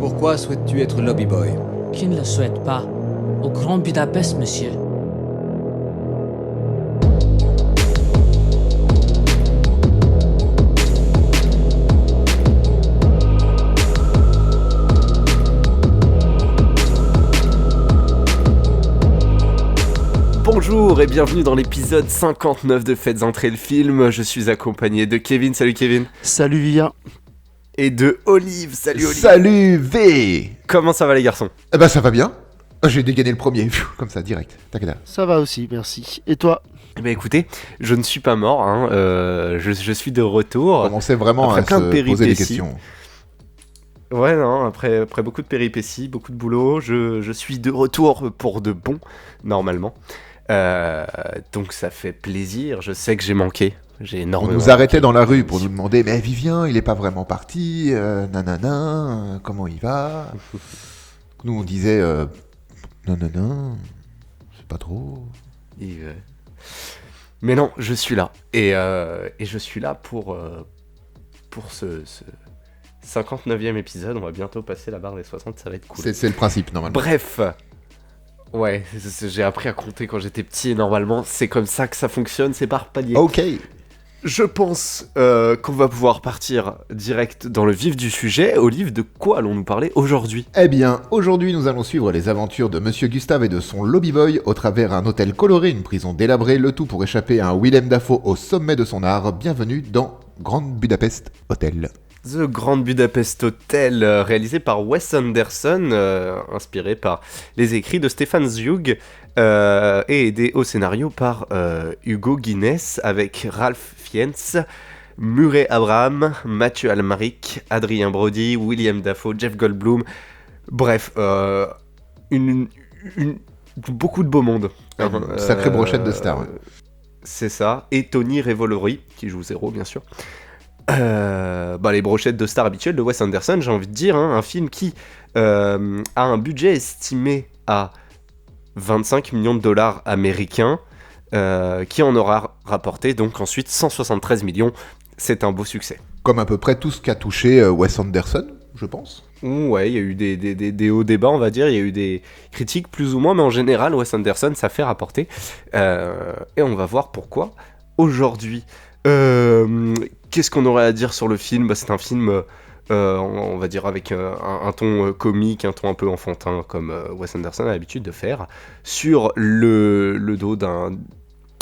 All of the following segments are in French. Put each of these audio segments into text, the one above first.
Pourquoi souhaites-tu être lobby boy? Qui ne le souhaite pas? Au Grand Budapest, monsieur. Bonjour et bienvenue dans l'épisode 59 de Faites entrer le film. Je suis accompagné de Kevin. Salut Kevin. Salut Vivien. Et de Olive. Salut Olive. Salut V. Comment ça va les garçons? Eh ben ça va bien. J'ai dégainé le premier, comme ça, direct. Takada. Ça va aussi, merci. Et toi? Eh ben écoutez, je ne suis pas mort, hein. Je suis de retour. On sait vraiment Après à plein se de poser des péripéties. questions. Ouais, non, après beaucoup de péripéties, beaucoup de boulot, je suis de retour pour de bon, normalement. Donc ça fait plaisir, je sais que j'ai manqué. J'ai On énormément nous arrêtait manqué. dans la rue pour nous demander, mais Vivien, il est pas vraiment parti, nanana, comment il va? Nous on disait, nanana, c'est pas trop. Mais non, je suis là. Et je suis là pour ce 59e épisode. On va bientôt passer la barre des 60, ça va être cool. C'est le principe, normalement. Bref. Ouais, j'ai appris à compter quand j'étais petit et normalement, c'est comme ça que ça fonctionne, c'est par palier. Ok. Je pense qu'on va pouvoir partir direct dans le vif du sujet. Olive, de quoi allons-nous parler aujourd'hui? Eh bien, aujourd'hui, nous allons suivre les aventures de Monsieur Gustave et de son lobby boy au travers un hôtel coloré, une prison délabrée, le tout pour échapper à un Willem Dafoe au sommet de son art. Bienvenue dans Grand Budapest Hotel. The Grand Budapest Hotel, réalisé par Wes Anderson, inspiré par les écrits de Stefan Zweig, et aidé au scénario par Hugo Guinness, avec Ralph Fiennes, Murray Abraham, Mathieu Amalric, Adrien Brody, William Dafoe, Jeff Goldblum. Bref, beaucoup de beau monde. Une sacrée brochette de stars. Ouais. C'est ça, et Tony Revolori, qui joue Zéro, bien sûr. Les brochettes de stars habituelles de Wes Anderson, j'ai envie de dire, hein, un film qui a un budget estimé à 25 millions de dollars américains, qui en aura rapporté donc ensuite 173 millions. C'est un beau succès. Comme à peu près tout ce qu'a touché Wes Anderson, je pense. Ouais, il y a eu des hauts débats, on va dire, il y a eu des critiques plus ou moins, mais en général, Wes Anderson, ça fait rapporter. Et on va voir pourquoi aujourd'hui. Qu'est-ce qu'on aurait à dire sur le film? C'est un film, on va dire, avec un ton comique, un ton un peu enfantin, comme Wes Anderson a l'habitude de faire, sur le dos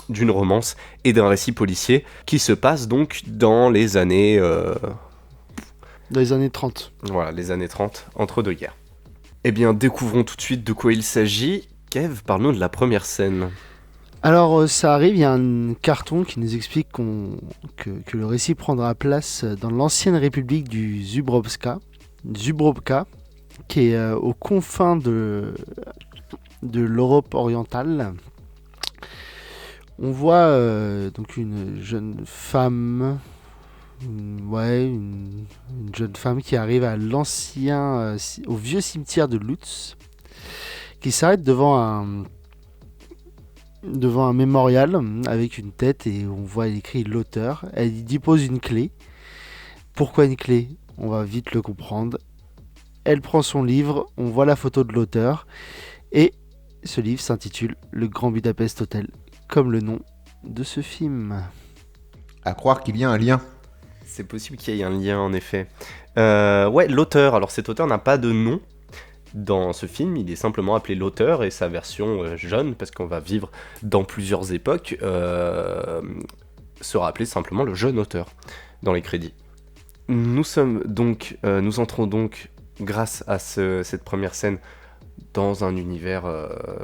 d'une romance et d'un récit policier qui se passe donc dans les années... Dans les années 30. Voilà, les années 30, entre deux guerres. Eh bien, découvrons tout de suite de quoi il s'agit. Kev, parle-nous de la première scène. Alors ça arrive, il y a un carton qui nous explique que le récit prendra place dans l'ancienne république du Zubrovka, qui est aux confins de l'Europe orientale. On voit donc une jeune femme, une jeune femme qui arrive à au vieux cimetière de Lutz, qui s'arrête devant un mémorial avec une tête et on voit écrit l'auteur. Elle y dépose une clé. Pourquoi une clé? On va vite le comprendre. Elle prend son livre, on voit la photo de l'auteur et ce livre s'intitule Le Grand Budapest Hotel, comme le nom de ce film. À croire qu'il y a un lien. C'est possible qu'il y ait un lien en effet. Ouais, l'auteur. Alors cet auteur n'a pas de nom dans ce film, il est simplement appelé l'auteur et sa version jeune, parce qu'on va vivre dans plusieurs époques, sera appelé simplement le jeune auteur dans les crédits. Nous entrons donc grâce à cette première scène dans un univers,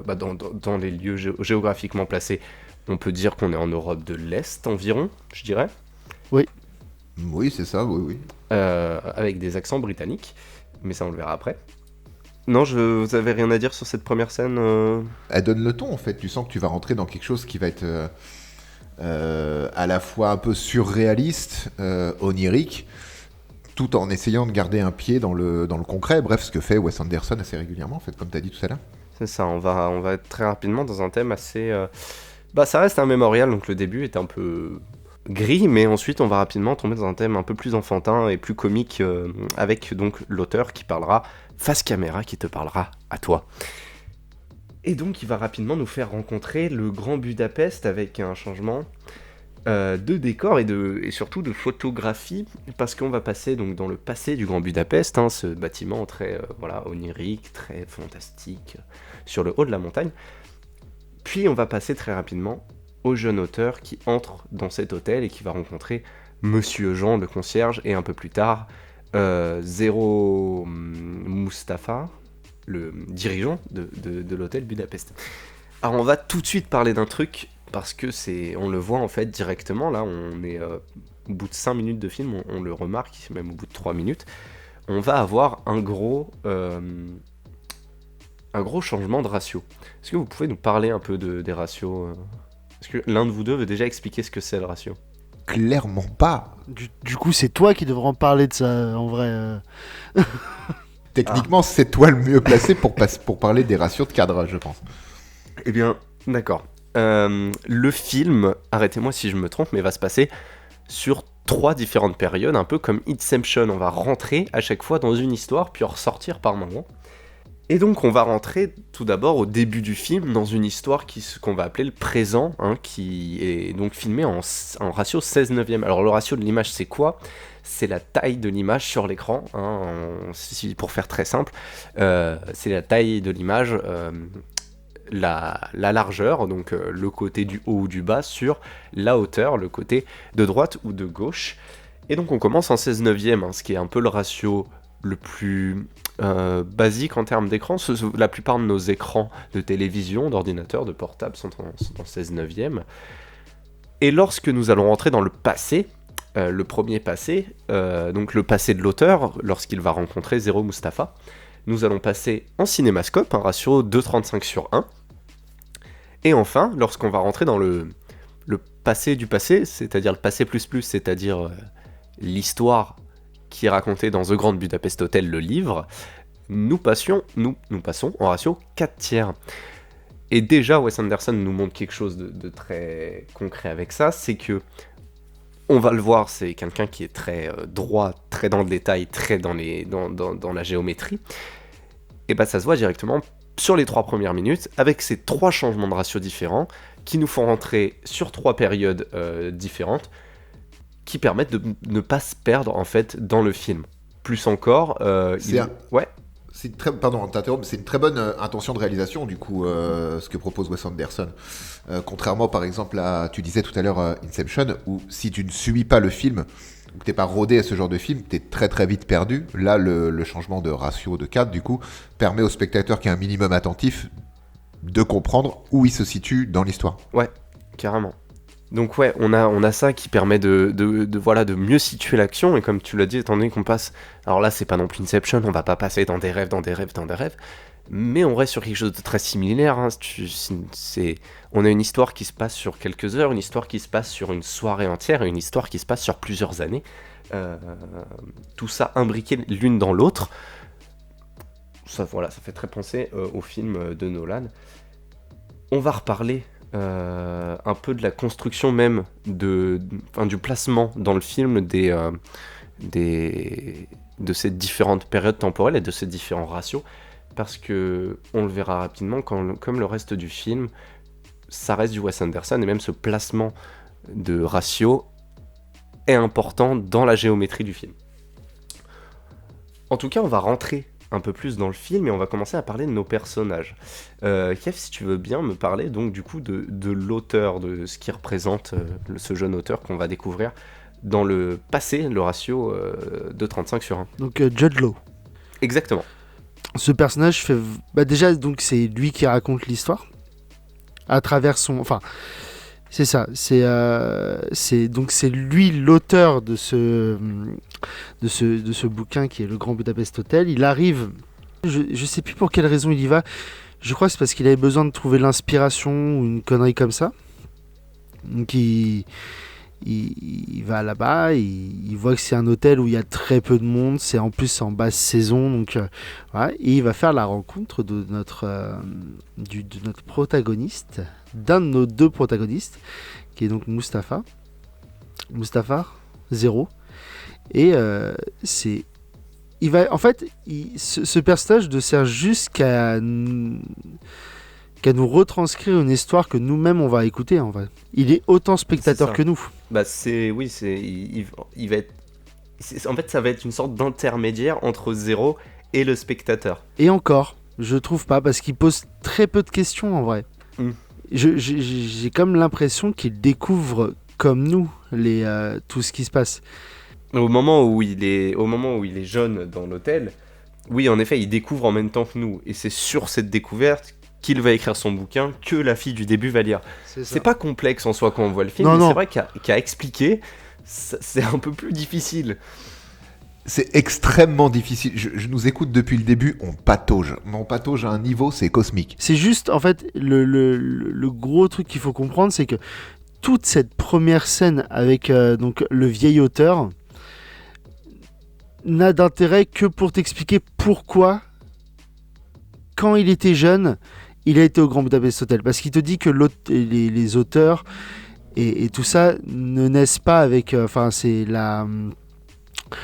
dans les lieux géographiquement placés. On peut dire qu'on est en Europe de l'Est environ, je dirais. Oui. Oui, c'est ça, oui. Avec des accents britanniques, mais ça on le verra après. Non, vous avez rien à dire sur cette première scène Elle donne le ton, en fait. Tu sens que tu vas rentrer dans quelque chose qui va être à la fois un peu surréaliste, onirique, tout en essayant de garder un pied dans le concret. Bref, ce que fait Wes Anderson assez régulièrement, en fait, comme tu as dit tout à l'heure. C'est ça, on va être très rapidement dans un thème assez... ça reste un mémorial, donc le début est un peu gris, mais ensuite on va rapidement tomber dans un thème un peu plus enfantin et plus comique avec donc l'auteur qui parlera face caméra, qui te parlera à toi. Et donc il va rapidement nous faire rencontrer le Grand Budapest avec un changement de décor et surtout de photographie, parce qu'on va passer donc dans le passé du Grand Budapest, hein, ce bâtiment très onirique, très fantastique, sur le haut de la montagne. Puis on va passer très rapidement au jeune auteur qui entre dans cet hôtel et qui va rencontrer Monsieur Jean, le concierge, et un peu plus tard, Zéro Mustapha, le dirigeant de l'hôtel Budapest. Alors on va tout de suite parler d'un truc, parce que on le voit en fait directement, là on est au bout de 5 minutes de film, on le remarque, même au bout de 3 minutes, on va avoir un gros changement de ratio. Est-ce que vous pouvez nous parler un peu des ratios Est-ce que l'un de vous deux veut déjà expliquer ce que c'est le ratio ? Clairement pas. Du coup, c'est toi qui devrais en parler de ça, en vrai. Techniquement, c'est toi le mieux placé pour parler des ratios de cadrage, je pense. Eh bien, d'accord. Le film, arrêtez-moi si je me trompe, mais va se passer sur 3 différentes périodes, un peu comme Inception. On va rentrer à chaque fois dans une histoire, puis en ressortir par moment. Et donc on va rentrer tout d'abord au début du film dans une histoire qu'on va appeler le présent, hein, qui est donc filmé en ratio 16/9. Alors le ratio de l'image c'est quoi ? C'est la taille de l'image sur l'écran, hein, pour faire très simple. C'est la taille de l'image, la largeur, donc le côté du haut ou du bas, sur la hauteur, le côté de droite ou de gauche. Et donc on commence en 16/9, hein, ce qui est un peu le ratio le plus basique en termes d'écran. La plupart de nos écrans de télévision, d'ordinateur, de portable sont en 16/9. Et lorsque nous allons rentrer dans le passé, le premier passé, donc le passé de l'auteur, lorsqu'il va rencontrer Zéro Mustapha, nous allons passer en cinémascope, un ratio 2,35/1. Et enfin, lorsqu'on va rentrer dans le passé du passé, c'est-à-dire le passé plus, c'est-à-dire l'histoire qui est raconté dans The Grand Budapest Hotel, le livre, nous passons en ratio 4/3. Et déjà, Wes Anderson nous montre quelque chose de très concret avec ça, c'est que, on va le voir, c'est quelqu'un qui est très droit, très dans le détail, très dans la géométrie. Et bah ça se voit directement sur les 3 premières minutes, avec ces 3 changements de ratio différents, qui nous font rentrer sur 3 périodes différentes, qui permettent de ne pas se perdre en fait dans le film. Plus encore, ouais. Pardon, t'interromps, c'est une très bonne intention de réalisation du coup, ce que propose Wes Anderson. Contrairement par exemple à, tu disais tout à l'heure, Inception, où si tu ne suis pas le film, ou que t'es pas rodé à ce genre de film, t'es très très vite perdu. Là, le changement de ratio de 4 du coup permet au spectateur qui est un minimum attentif de comprendre où il se situe dans l'histoire. Ouais, carrément. Donc ouais, on a ça qui permet de mieux situer l'action, et comme tu l'as dit, étant donné qu'on passe... Alors là, c'est pas non plus Inception, on va pas passer dans des rêves, mais on reste sur quelque chose de très similaire, hein. On a une histoire qui se passe sur quelques heures, une histoire qui se passe sur une soirée entière, et une histoire qui se passe sur plusieurs années. Tout ça imbriqué l'une dans l'autre. Ça fait très penser au film de Nolan. On va reparler un peu de la construction même du placement dans le film de ces différentes périodes temporelles et de ces différents ratios, parce que on le verra rapidement, comme le reste du film, ça reste du Wes Anderson, et même ce placement de ratio est important dans la géométrie du film. En tout cas, on va rentrer un peu plus dans le film et on va commencer à parler de nos personnages. Kev, si tu veux bien me parler donc du coup de l'auteur, de ce qui représente ce jeune auteur qu'on va découvrir dans le passé, le ratio de 35/1. Donc Jude Law. Exactement. Ce personnage fait... déjà, donc, c'est lui qui raconte l'histoire à travers son... Enfin, c'est ça. C'est lui l'auteur de ce bouquin qui est Le Grand Budapest Hotel. Il arrive... Je sais plus pour quelle raison il y va. Je crois que c'est parce qu'il avait besoin de trouver l'inspiration ou une connerie comme ça. Donc il va là-bas, il voit que c'est un hôtel où il y a très peu de monde, c'est en basse saison, donc voilà, et il va faire la rencontre de notre protagoniste, d'un de nos 2 protagonistes, qui est donc Mustapha. Mustapha, 0. Et c'est... Il va, en fait, ce personnage ne sert juste qu'à nous retranscrire une histoire que nous-mêmes on va écouter. En vrai. Il est autant spectateur C'est ça. que nous. Bah il va être... En fait, ça va être une sorte d'intermédiaire entre Zéro et le spectateur. Et encore, je trouve pas, parce qu'il pose très peu de questions en vrai. Mm. J'ai comme l'impression qu'il découvre comme nous tout ce qui se passe. Au moment où il est jeune dans l'hôtel, oui, en effet, il découvre en même temps que nous. Et c'est sur cette découverte qu'il va écrire son bouquin que la fille du début va lire. C'est pas complexe en soi quand on voit le film, mais c'est vrai qu'à expliquer, c'est un peu plus difficile. C'est extrêmement difficile. Je nous écoute depuis le début, on patauge. Mais on patauge à un niveau, c'est cosmique. C'est juste, en fait, le gros truc qu'il faut comprendre, c'est que toute cette première scène avec donc, le vieil auteur n'a d'intérêt que pour t'expliquer pourquoi, quand il était jeune, il a été au Grand Budapest Hotel. Parce qu'il te dit que les auteurs et tout ça ne naissent pas avec...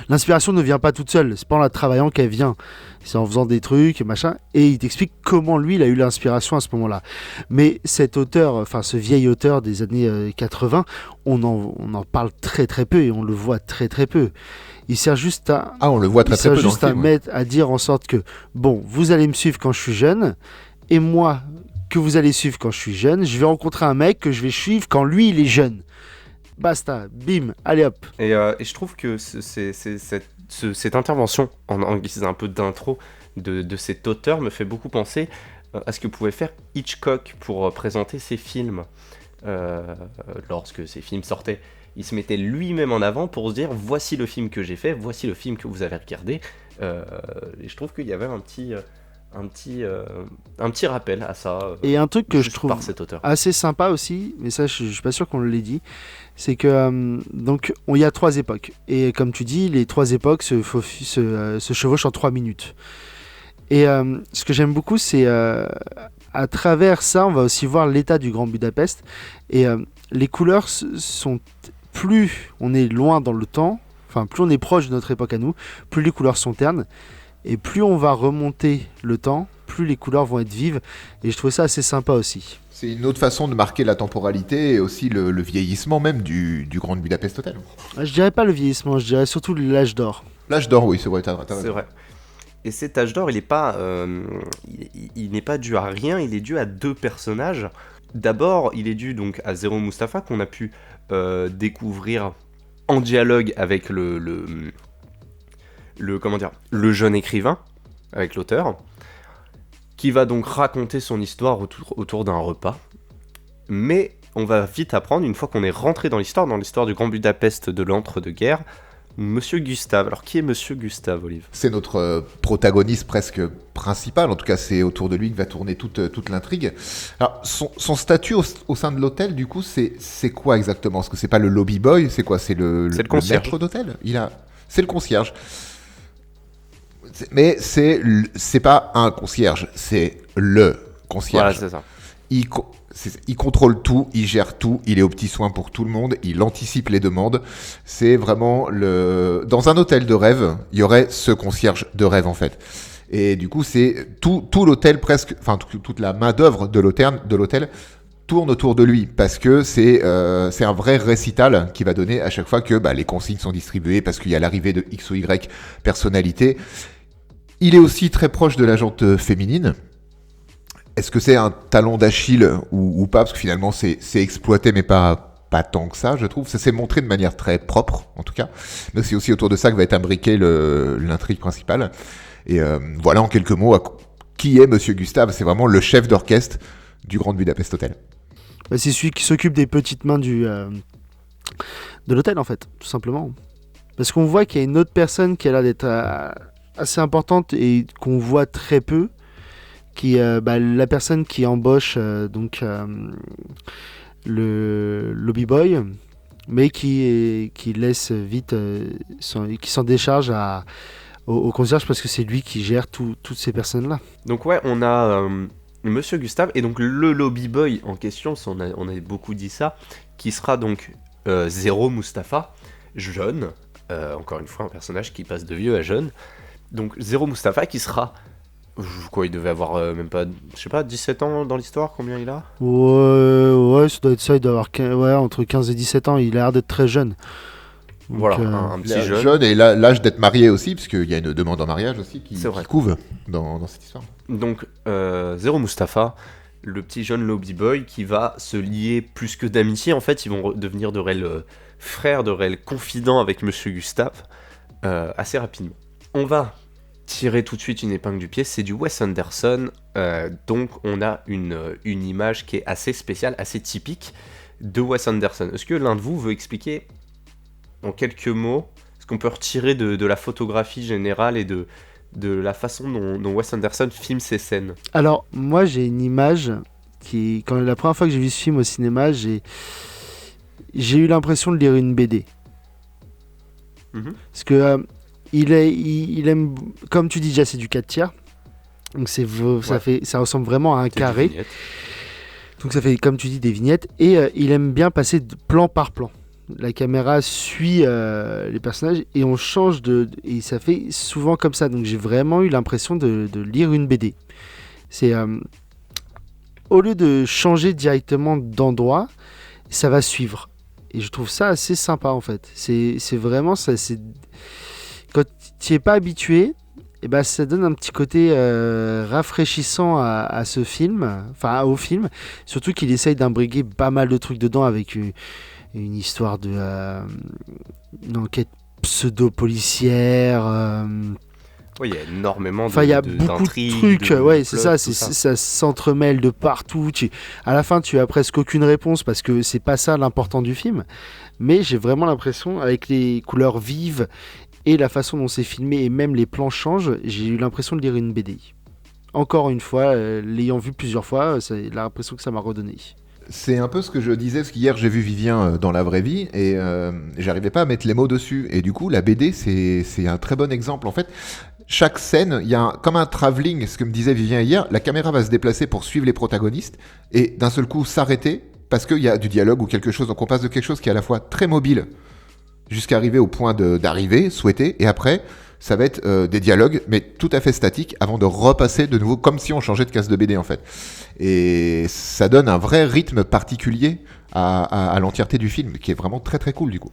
L'inspiration ne vient pas toute seule, c'est pas en la travaillant qu'elle vient, c'est en faisant des trucs, machin, et il t'explique comment lui il a eu l'inspiration à ce moment-là. Mais cet auteur, enfin ce vieil auteur des années 80, on en parle très très peu et on le voit très très peu. Il sert juste à... on le voit très très peu dans le film. Mettre, à dire en sorte que, bon, vous allez me suivre quand je suis jeune, et moi, que vous allez suivre quand je suis jeune, je vais rencontrer un mec que je vais suivre quand lui il est jeune. Basta, bim, allez hop. Et je trouve que cette intervention, en guise un peu d'intro de cet auteur, me fait beaucoup penser à ce que pouvait faire Hitchcock pour présenter ses films. Lorsque ses films sortaient, il se mettait lui-même en avant pour se dire voici le film que j'ai fait, voici le film que vous avez regardé. Et je trouve qu'il y avait un petit rappel à ça. Et un truc que je trouve par cet auteur. assez sympa aussi, mais ça je suis pas sûr qu'on l'ait dit, c'est que donc il y a 3 époques. Et comme tu dis, les 3 époques se chevauchent en 3 minutes. Et ce que j'aime beaucoup, c'est à travers ça, on va aussi voir l'état du Grand Budapest. Et les couleurs sont... Plus on est loin dans le temps, enfin plus on est proche de notre époque à nous, plus les couleurs sont ternes. Et plus on va remonter le temps, plus les couleurs vont être vives. Et je trouve ça assez sympa aussi. C'est une autre façon de marquer la temporalité et aussi le vieillissement même du Grand Budapest Hotel. Je dirais pas le vieillissement, je dirais surtout l'âge d'or. L'âge d'or, oui, c'est vrai, t'as C'est raison. vrai. Et cet âge d'or, il n'est pas dû à rien, il est dû à 2 personnages. D'abord, il est dû donc à Zéro Mustapha, qu'on a pu découvrir en dialogue avec le jeune écrivain, avec l'auteur, qui va donc raconter son histoire autour d'un repas. Mais on va vite apprendre, une fois qu'on est rentré dans l'histoire du Grand Budapest de l'entre-deux-guerres, Monsieur Gustave. Alors qui est Monsieur Gustave, Olive ? C'est notre protagoniste presque principal, en tout cas c'est autour de lui que va tourner toute l'intrigue. Alors son statut au sein de l'hôtel, du coup, c'est quoi exactement ? Parce que c'est pas le lobby boy, c'est quoi ? C'est le concierge. maître d'hôtel ? C'est le concierge. Mais c'est pas un concierge, c'est le concierge. Voilà, c'est ça. Il contrôle tout, il gère tout, il est aux petits soins pour tout le monde, il anticipe les demandes. C'est vraiment dans un hôtel de rêve, il y aurait ce concierge de rêve en fait. Et du coup, c'est tout l'hôtel presque, enfin toute la main d'œuvre de l'hôtel tourne autour de lui parce que c'est un vrai récital qui va donner à chaque fois que les consignes sont distribuées parce qu'il y a l'arrivée de X ou Y personnalité. Il est aussi très proche de la jante féminine. Est-ce que c'est un talon d'Achille ou pas ? Parce que finalement, c'est exploité, mais pas tant que ça, je trouve. Ça s'est montré de manière très propre, en tout cas. Mais c'est aussi autour de ça que va être imbriquée l'intrigue principale. Et voilà, en quelques mots, qui est Monsieur Gustave ? C'est vraiment le chef d'orchestre du Grand Budapest Hotel. C'est celui qui s'occupe des petites mains de l'hôtel, en fait, tout simplement. Parce qu'on voit qu'il y a une autre personne qui a l'air d'être assez importante et qu'on voit très peu, qui la personne qui embauche le lobby boy, mais qui laisse vite qui s'en décharge au concierge parce que c'est lui qui gère toutes ces personnes là. Donc ouais, on a Monsieur Gustave et donc le lobby boy en question, on a beaucoup dit ça, qui sera donc Zero Mustapha, jeune, encore une fois un personnage qui passe de vieux à jeune. Donc Zero Mustapha qui sera, quoi, il devait avoir même pas, je sais pas, 17 ans dans l'histoire, combien il a ? Ouais, ça doit être ça, il doit avoir entre 15 et 17 ans, il a l'air d'être très jeune. Donc, Voilà, un petit jeune. Jeune et l'âge d'être marié aussi, parce qu'il y a une demande en mariage aussi qui couve dans cette histoire. Donc Zero Mustapha, le petit jeune lobby boy qui va se lier plus que d'amitié, en fait ils vont devenir de réels frères, de réels confidents avec Monsieur Gustave assez rapidement. On va tirer tout de suite une épingle du pied, c'est du Wes Anderson, donc on a une image qui est assez spéciale, assez typique de Wes Anderson. Est-ce que l'un de vous veut expliquer en quelques mots ce qu'on peut retirer de la photographie générale et de la façon dont Wes Anderson filme ses scènes ? Alors, moi j'ai une image qui, quand la première fois que j'ai vu ce film au cinéma, j'ai eu l'impression de lire une BD. Parce que il aime, comme tu dis déjà, c'est du 4/3. Donc ça ressemble vraiment à un carré. Donc ça fait, comme tu dis, des vignettes. Et il aime bien passer de plan par plan. La caméra suit les personnages et on change et ça fait souvent comme ça. Donc j'ai vraiment eu l'impression de lire une BD. C'est au lieu de changer directement d'endroit, ça va suivre. Et je trouve ça assez sympa en fait. C'est vraiment ça. Quand tu n'y es pas habitué, et ben ça donne un petit côté rafraîchissant à ce film, enfin au film. Surtout qu'il essaye d'imbriguer pas mal de trucs dedans avec une histoire une enquête pseudo-policière. Oui, il y a énormément il y a beaucoup de trucs. Ouais, c'est ça. Ça s'entremêle de partout. À la fin, tu as presque aucune réponse parce que c'est pas ça l'important du film. Mais j'ai vraiment l'impression, avec les couleurs vives et la façon dont c'est filmé et même les plans changent, j'ai eu l'impression de lire une BD. Encore une fois, l'ayant vu plusieurs fois, c'est l'impression que ça m'a redonné. C'est un peu ce que je disais, parce qu'hier j'ai vu Vivien dans la vraie vie et j'arrivais pas à mettre les mots dessus. Et du coup, la BD, c'est un très bon exemple. En fait, chaque scène, il y a comme un travelling, ce que me disait Vivien hier, la caméra va se déplacer pour suivre les protagonistes et d'un seul coup s'arrêter parce qu'il y a du dialogue ou quelque chose. Donc on passe de quelque chose qui est à la fois très mobile jusqu'à arriver au point d'arriver, souhaité, et après, ça va être des dialogues, mais tout à fait statiques, avant de repasser de nouveau, comme si on changeait de case de BD en fait. Et ça donne un vrai rythme particulier à l'entièreté du film, qui est vraiment très très cool du coup.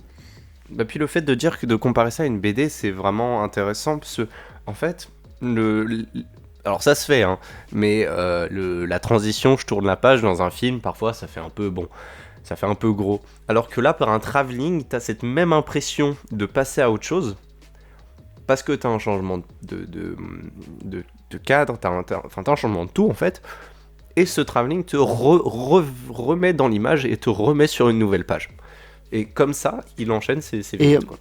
Bah puis le fait de comparer ça à une BD, c'est vraiment intéressant, parce que, en fait, alors ça se fait, hein, mais la transition, je tourne la page dans un film, parfois ça fait un peu ça fait un peu gros. Alors que là, par un travelling, t'as cette même impression de passer à autre chose, parce que t'as un changement de cadre, t'as un changement de tout en fait, et ce travelling te remet dans l'image et te remet sur une nouvelle page. Et comme ça, il enchaîne ses vidéos, quoi.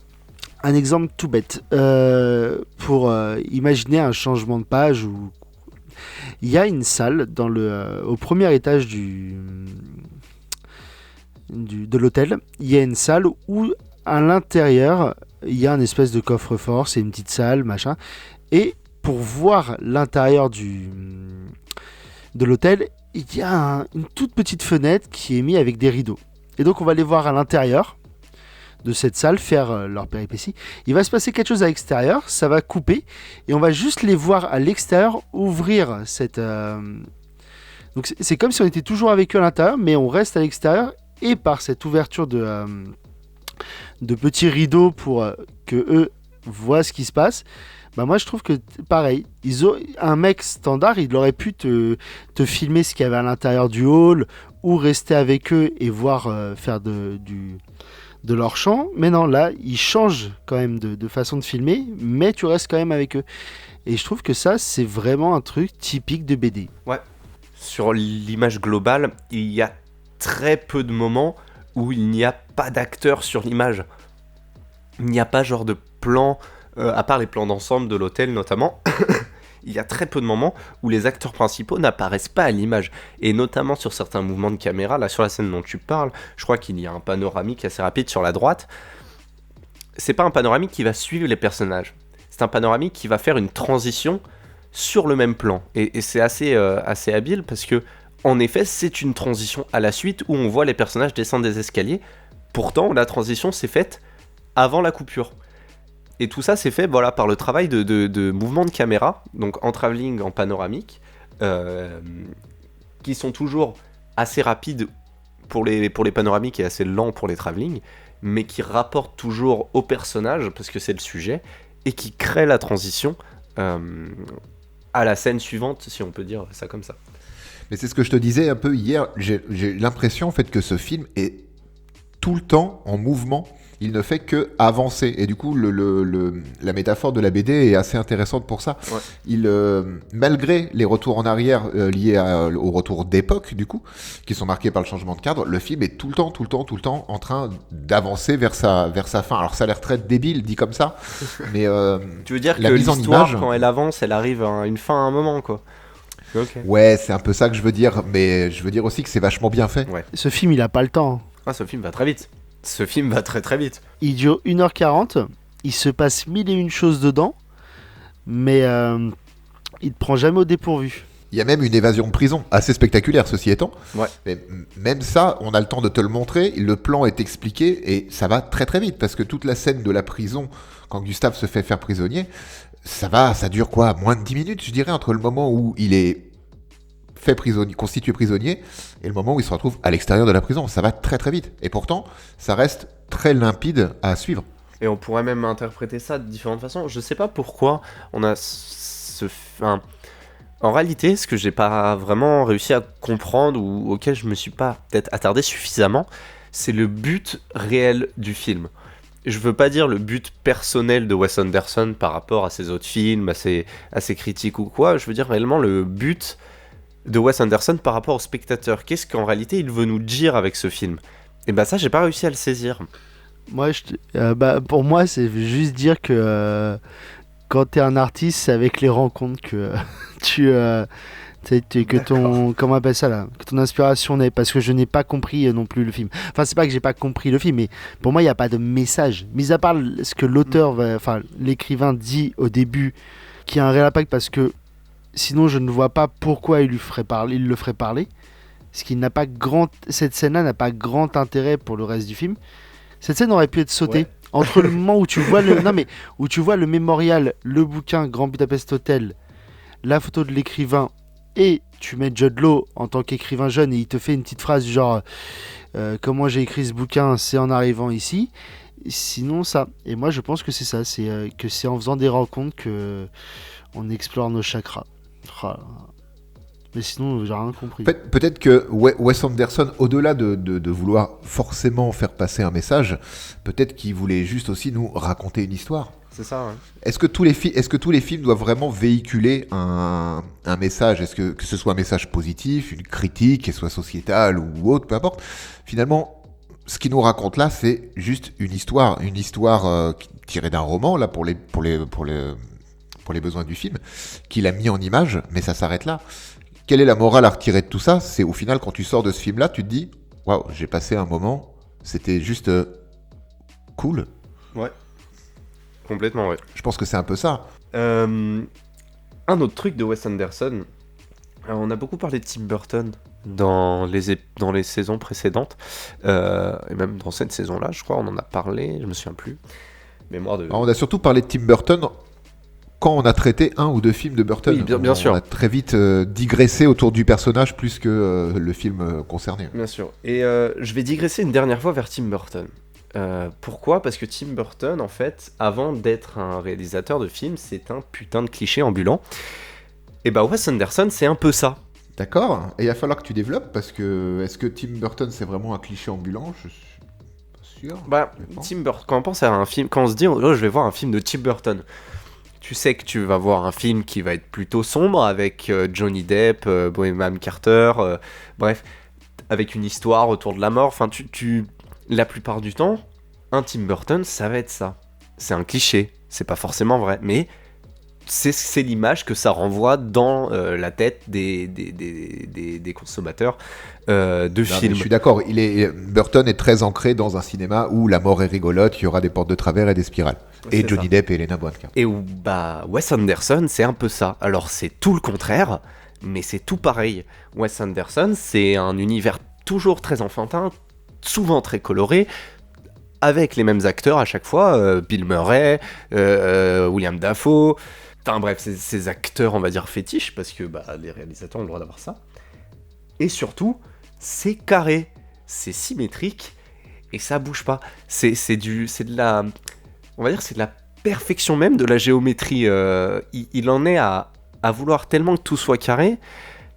Un exemple tout bête, pour imaginer un changement de page, où il y a une salle au premier étage de l'hôtel, il y a une salle où à l'intérieur il y a un espèce de coffre-fort, c'est une petite salle, machin, et pour voir l'intérieur de l'hôtel, il y a une toute petite fenêtre qui est mise avec des rideaux. Et donc on va les voir à l'intérieur de cette salle faire leur péripétie. Il va se passer quelque chose à l'extérieur, ça va couper, et on va juste les voir à l'extérieur ouvrir cette... Donc c'est comme si on était toujours avec eux à l'intérieur, mais on reste à l'extérieur, et par cette ouverture de petits rideaux pour que eux voient ce qui se passe, bah moi je trouve que pareil, un mec standard, il aurait pu te filmer ce qu'il y avait à l'intérieur du hall, ou rester avec eux et voir faire de leur chant, mais non, là ils changent quand même de façon de filmer, mais tu restes quand même avec eux, et je trouve que ça c'est vraiment un truc typique de BD. Ouais, sur l'image globale, il y a très peu de moments où il n'y a pas d'acteur sur l'image. Il n'y a pas genre de plan, à part les plans d'ensemble de l'hôtel notamment, il y a très peu de moments où les acteurs principaux n'apparaissent pas à l'image. Et notamment sur certains mouvements de caméra, là sur la scène dont tu parles, je crois qu'il y a un panoramique assez rapide sur la droite. C'est pas un panoramique qui va suivre les personnages, c'est un panoramique qui va faire une transition sur le même plan. Et c'est assez habile parce que, en effet, c'est une transition à la suite où on voit les personnages descendre des escaliers Pourtant, la transition s'est faite avant la coupure. Et tout ça, c'est fait par le travail de mouvement de caméra, donc en travelling, en panoramique, qui sont toujours assez rapides pour les panoramiques et assez lents pour les travelling, mais qui rapportent toujours au personnage, parce que c'est le sujet, et qui créent la transition à la scène suivante, si on peut dire ça comme ça. Mais c'est ce que je te disais un peu hier. J'ai l'impression en fait que ce film est tout le temps en mouvement. Il ne fait que avancer. Et du coup, la métaphore de la BD est assez intéressante pour ça. Ouais. Malgré les retours en arrière liés au retour d'époque, du coup, qui sont marqués par le changement de cadre, le film est tout le temps en train d'avancer vers sa fin. Alors ça a l'air très débile dit comme ça, mais tu veux dire la que mise en l'histoire, image, quand elle avance, elle arrive à une fin à un moment, quoi. Okay. Ouais, c'est un peu ça que je veux dire, mais je veux dire aussi que c'est vachement bien fait. Ouais. Ce film, il a pas le temps. Ah, ce film va très vite. Ce film va très très vite. Il dure 1h40, il se passe 1001 choses dedans, mais il te prend jamais au dépourvu. Il y a même une évasion de prison, assez spectaculaire ceci étant. Ouais. Mais même ça, on a le temps de te le montrer, le plan est expliqué et ça va très très vite parce que toute la scène de la prison, quand Gustave se fait faire prisonnier, ça dure quoi, moins de 10 minutes je dirais, entre le moment où il est fait prisonnier, constitué prisonnier, et le moment où il se retrouve à l'extérieur de la prison. Ça va très très vite. Et pourtant, ça reste très limpide à suivre. Et on pourrait même interpréter ça de différentes façons. Je sais pas pourquoi on a en réalité, ce que j'ai pas vraiment réussi à comprendre ou auquel je me suis pas peut-être attardé suffisamment, c'est le but réel du film. Je veux pas dire le but personnel de Wes Anderson par rapport à ses autres films, à ses critiques ou quoi. Je veux dire réellement le but de Wes Anderson par rapport au spectateur. Qu'est-ce qu'en réalité il veut nous dire avec ce film? Et bah ça, j'ai pas réussi à le saisir. Moi, pour moi, c'est juste dire que quand t'es un artiste, c'est avec les rencontres que que ton comment on appelle ça là, que ton inspiration naît. Parce que je n'ai pas compris non plus le film. Enfin, c'est pas que j'ai pas compris le film, mais pour moi, il y a pas de message. Mis à part ce que l'auteur, l'écrivain dit au début, qui a un réel impact parce que sinon, je ne vois pas pourquoi il le ferait parler. Ce qui n'a pas cette scène-là n'a pas grand intérêt pour le reste du film. Cette scène aurait pu être sautée entre le moment où tu vois où tu vois le mémorial, le bouquin Grand Budapest Hotel, la photo de l'écrivain et tu mets Jude Law en tant qu'écrivain jeune et il te fait une petite phrase du genre comment j'ai écrit ce bouquin, c'est en arrivant ici. Sinon ça. Et moi je pense que c'est ça, que c'est en faisant des rencontres que on explore nos chakras. Mais sinon, j'ai rien compris. Peut-être que Wes Anderson, au-delà de vouloir forcément faire passer un message, peut-être qu'il voulait juste aussi nous raconter une histoire. C'est ça, ouais. Est-ce que tous les films doivent vraiment véhiculer un message? Est-ce que ce soit un message positif, une critique, qu'elle soit sociétale ou autre, peu importe. Finalement, ce qu'il nous raconte là, c'est juste une histoire tirée d'un roman, là, pour les besoins du film, qu'il a mis en image, mais ça s'arrête là. Quelle est la morale à retirer de tout ça? C'est au final, quand tu sors de ce film-là, tu te dis « Waouh, j'ai passé un moment, c'était juste cool. » Ouais, complètement, ouais. Je pense que c'est un peu ça. Un autre truc de Wes Anderson, on a beaucoup parlé de Tim Burton dans les saisons précédentes, et même dans cette saison-là, je crois, on en a parlé, je me souviens plus. Alors, on a surtout parlé de Tim Burton quand on a traité un ou deux films de Burton. Oui, bien sûr. On a très vite digressé autour du personnage plus que le film concerné. Bien sûr. Et je vais digresser une dernière fois vers Tim Burton. Pourquoi ? Parce que Tim Burton, en fait, avant d'être un réalisateur de films, c'est un putain de cliché ambulant. Et bah Wes Anderson, c'est un peu ça. D'accord. Et il va falloir que tu développes, parce que est-ce que Tim Burton, c'est vraiment un cliché ambulant ? Je suis pas sûr. Bah, Tim Burton, quand on pense à un film, quand on se dit, oh, je vais voir un film de Tim Burton, tu sais que tu vas voir un film qui va être plutôt sombre, avec Johnny Depp, Bohemian Carter, bref, avec une histoire autour de la mort. Enfin, la plupart du temps, un Tim Burton, ça va être ça. C'est un cliché, c'est pas forcément vrai, mais c'est l'image que ça renvoie dans la tête des consommateurs de films. Je suis d'accord, Burton est très ancré dans un cinéma où la mort est rigolote, il y aura des portes de travers et des spirales. Et Johnny Depp et Helena Bonham Carter. Et où, Wes Anderson, c'est un peu ça. Alors c'est tout le contraire, mais c'est tout pareil. Wes Anderson, c'est un univers toujours très enfantin, souvent très coloré, avec les mêmes acteurs à chaque fois, Bill Murray, William Dafoe, enfin bref, ces acteurs, on va dire, fétiches, parce que les réalisateurs ont le droit d'avoir ça. Et surtout, c'est carré, c'est symétrique, et ça bouge pas. C'est de la... On va dire c'est de la perfection même de la géométrie. Il en est à vouloir tellement que tout soit carré,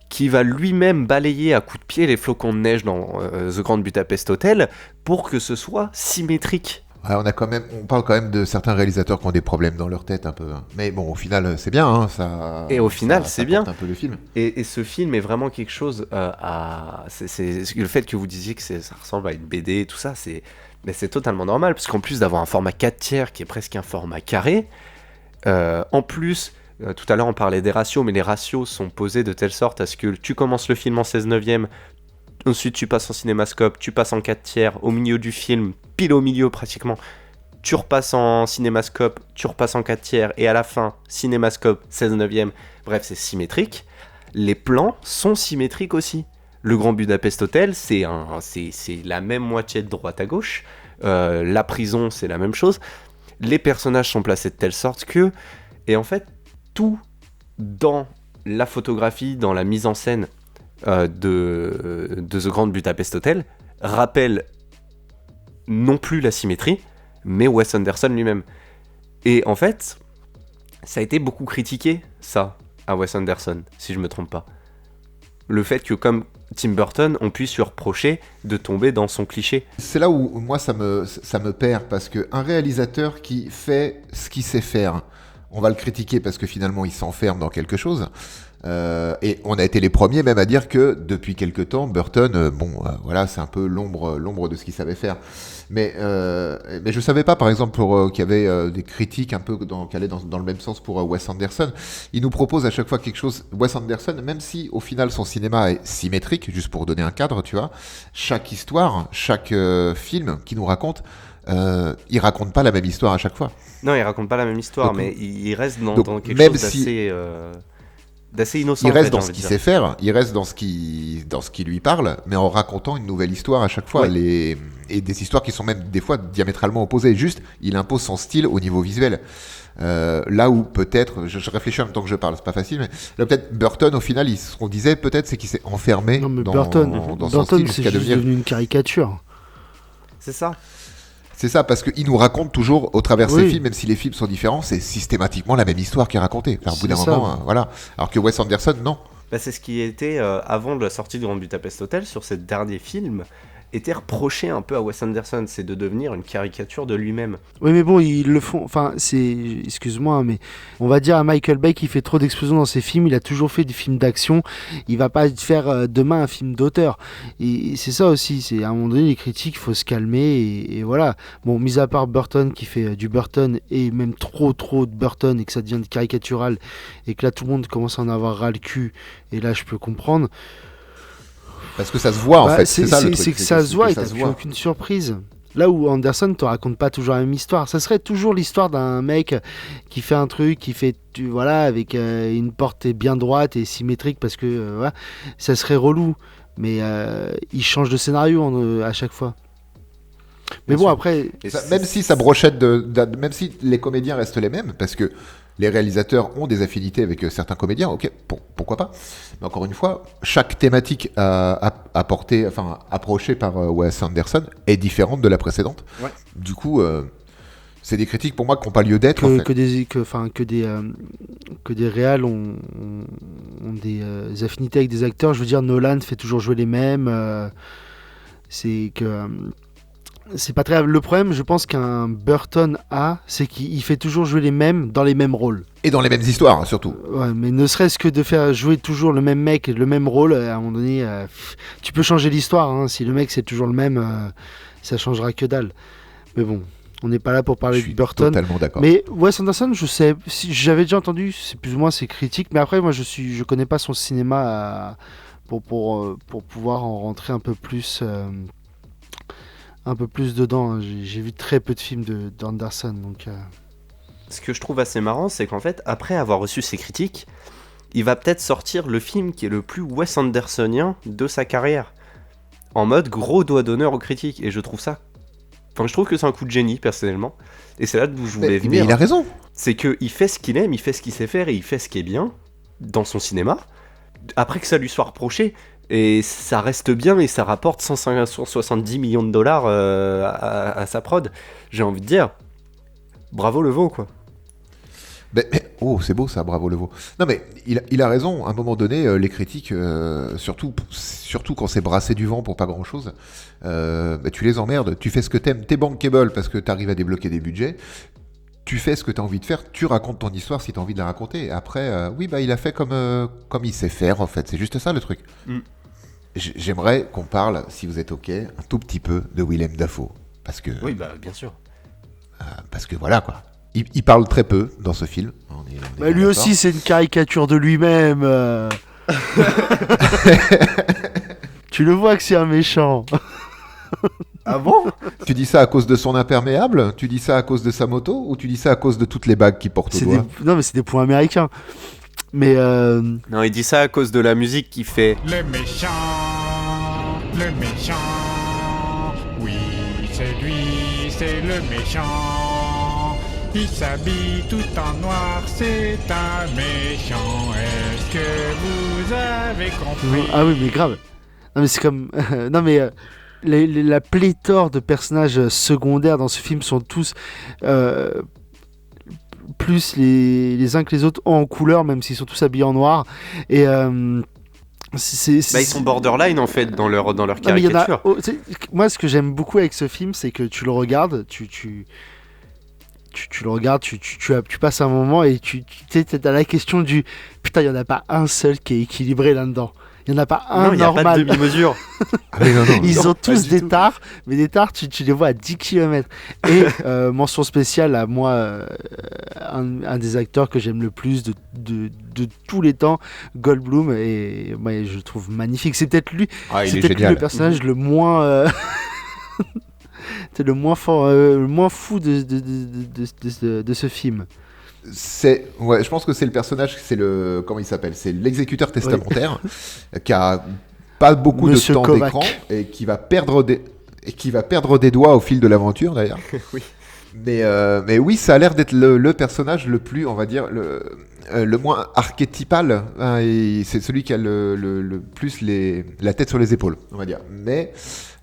qu'il va lui-même balayer à coups de pied les flocons de neige dans The Grand Budapest Hotel pour que ce soit symétrique. Ouais, on parle quand même de certains réalisateurs qui ont des problèmes dans leur tête un peu. Hein. Mais bon, au final, c'est bien. Hein, ça, et au final, ça c'est bien. un peu le film. Et ce film est vraiment quelque chose c'est le fait que vous disiez que ça ressemble à une BD et tout ça, mais c'est totalement normal, parce qu'en plus d'avoir un format 4/3 qui est presque un format carré, en plus... tout à l'heure on parlait des ratios, mais les ratios sont posés de telle sorte à ce que tu commences le film en 16/9, ensuite tu passes en cinémascope, tu passes en 4/3, au milieu du film, pile au milieu pratiquement, tu repasses en cinémascope, tu repasses en 4/3, et à la fin, cinémascope, 16/9, bref c'est symétrique. Les plans sont symétriques aussi. Le Grand Budapest Hotel, c'est la même moitié de droite à gauche, la prison c'est la même chose, les personnages sont placés de telle sorte que... Et en fait, tout dans la photographie, dans la mise en scène de The Grand Budapest Hotel rappelle non plus la symétrie, mais Wes Anderson lui-même. Et en fait, ça a été beaucoup critiqué, ça, à Wes Anderson, si je me trompe pas. Le fait que, comme Tim Burton, on puisse lui reprocher de tomber dans son cliché. C'est là où moi ça me perd, parce qu'un réalisateur qui fait ce qu'il sait faire, on va le critiquer parce que finalement il s'enferme dans quelque chose. Et on a été les premiers même à dire que depuis quelque temps, Burton, voilà, c'est un peu l'ombre de ce qu'il savait faire. Mais je savais pas, par exemple, qu'il y avait des critiques un peu qui allaient dans le même sens pour Wes Anderson. Il nous propose à chaque fois quelque chose, Wes Anderson, même si au final son cinéma est symétrique, juste pour donner un cadre, tu vois, chaque histoire, chaque film qu'il nous raconte, il raconte pas la même histoire à chaque fois. Non, il raconte pas la même histoire, Donc, mais il reste dans quelque même chose d'assez innocent. Il reste en fait, dans ce qu'il sait faire, il reste dans ce qui lui parle, mais en racontant une nouvelle histoire à chaque fois. Ouais. Et des histoires qui sont même des fois diamétralement opposées. Juste, il impose son style au niveau visuel. Là où peut-être, je réfléchis en même temps que je parle, c'est pas facile, mais là peut-être Burton, au final, ce qu'on disait peut-être, c'est qu'il s'est enfermé dans son style c'est jusqu'à juste devenir... devenu une caricature. C'est ça. C'est ça, parce qu'il nous raconte toujours, au travers ses films, même si les films sont différents, c'est systématiquement la même histoire qui est racontée. Enfin, au bout d'un moment, voilà. Alors que Wes Anderson, non. C'est ce qui était, avant la sortie du Grand Budapest Hotel, sur ces derniers films, était reproché un peu à Wes Anderson, c'est de devenir une caricature de lui-même. Oui, mais bon, ils le font. Enfin, excuse-moi, mais on va dire à Michael Bay qu'il fait trop d'explosions dans ses films. Il a toujours fait des films d'action. Il va pas faire demain un film d'auteur. Et c'est ça aussi. C'est à un moment donné, les critiques, il faut se calmer. Et voilà. Bon, mis à part Burton qui fait du Burton et même trop de Burton et que ça devient caricatural et que là tout le monde commence à en avoir ras le cul. Et là, je peux comprendre. Parce que ça se voit en fait, c'est ça le truc. C'est que ça se voit et t'as plus aucune surprise. Là où Anderson te raconte pas toujours la même histoire. Ça serait toujours l'histoire d'un mec qui fait un truc, qui fait, voilà, avec une porte bien droite et symétrique parce que voilà, ça serait relou. Mais il change de scénario à chaque fois. Mais bon, après... Même si sa brochette même si les comédiens restent les mêmes, parce que les réalisateurs ont des affinités avec certains comédiens, ok, pourquoi pas. Mais encore une fois, chaque thématique approchée par Wes Anderson est différente de la précédente. Ouais. Du coup, c'est des critiques pour moi qui n'ont pas lieu d'être. Que des réals ont des affinités avec des acteurs. Je veux dire, Nolan fait toujours jouer les mêmes. C'est que... c'est pas très grave. Le problème, je pense qu'un Burton c'est qu'il fait toujours jouer les mêmes dans les mêmes rôles. Et dans les mêmes histoires, surtout. Ouais, mais ne serait-ce que de faire jouer toujours le même mec, le même rôle, à un moment donné, tu peux changer l'histoire. Hein. Si le mec c'est toujours le même, ça changera que dalle. Mais bon, on n'est pas là pour parler de Burton. Je suis totalement d'accord. Mais Wes Anderson, je sais, j'avais déjà entendu, c'est plus ou moins ses critiques, mais après, moi, je connais pas son cinéma pour pouvoir en rentrer un peu plus dedans. J'ai vu très peu de films d'Anderson, donc... Ce que je trouve assez marrant, c'est qu'en fait, après avoir reçu ces critiques, il va peut-être sortir le film qui est le plus Wes Andersonien de sa carrière. En mode gros doigt d'honneur aux critiques. Et je trouve ça Enfin, je trouve que c'est un coup de génie, personnellement. Et c'est là d'où je voulais Mais venir. il a raison. C'est qu'il fait ce qu'il aime, il fait ce qu'il sait faire et il fait ce qui est bien dans son cinéma. Après que ça lui soit reproché, et ça reste bien et ça rapporte 170 millions de dollars à sa prod. J'ai envie de dire, bravo Leveau, quoi. Oh, c'est beau ça, bravo Leveau. Non mais il a raison, à un moment donné, les critiques, surtout quand c'est brassé du vent pour pas grand chose, tu les emmerdes, tu fais ce que t'aimes, t'es bankable parce que t'arrives à débloquer des budgets, tu fais ce que t'as envie de faire, tu racontes ton histoire si t'as envie de la raconter. Après, oui, il a fait comme il sait faire en fait, c'est juste ça le truc. J'aimerais qu'on parle, si vous êtes ok, un tout petit peu de Willem Dafoe. Parce que, Oui, bah bien sûr. parce que voilà quoi. Il parle très peu dans ce film. On est Bah, bien lui d'accord. aussi, c'est une caricature de lui-même. Tu le vois que c'est un méchant. Ah bon? Tu dis ça à cause de son imperméable? Tu dis ça à cause de sa moto? Ou tu dis ça à cause de toutes les bagues qu'il porte au doigt? Non, mais c'est des points américains. Mais Non, il dit ça à cause de la musique qu'il fait. Le méchant, oui, c'est lui, c'est le méchant. Il s'habille tout en noir, c'est un méchant. Est-ce que vous avez compris? ah oui, mais grave. Non, mais c'est comme. Non, mais la pléthore de personnages secondaires dans ce film sont tous plus les uns que les autres en couleur, même s'ils sont tous habillés en noir. Et Ils sont borderline en fait dans leur Non, mais il y en a- caricature. moi, ce que j'aime beaucoup avec ce film, c'est que tu le regardes, tu le regardes, tu passes un moment et tu as la question du putain, il n'y en a pas un seul qui est équilibré là-dedans. Il n'y en a pas un Non, il n'y a pas de normal. demi-mesure. Ah oui, non, Ils non, ont pas tous du des tout. tares, mais des tares, tu les vois à 10 km. Et mention spéciale à moi, un des acteurs que j'aime le plus de tous les temps, Goldblum, et ouais, je le trouve magnifique. C'est peut-être lui, Ah, il c'est est peut-être lui génial. le personnage le moins. C'est le moins fort, le moins fou de ce film. Ouais, je pense que c'est le personnage, comment il s'appelle? C'est l'exécuteur testamentaire qui a pas beaucoup Monsieur de temps Kovac. d'écran et qui va perdre des doigts au fil de l'aventure d'ailleurs. Oui. Mais oui, ça a l'air d'être le personnage le plus, on va dire, le moins archétypal. Hein, et c'est celui qui a le plus la tête sur les épaules, on va dire. Mais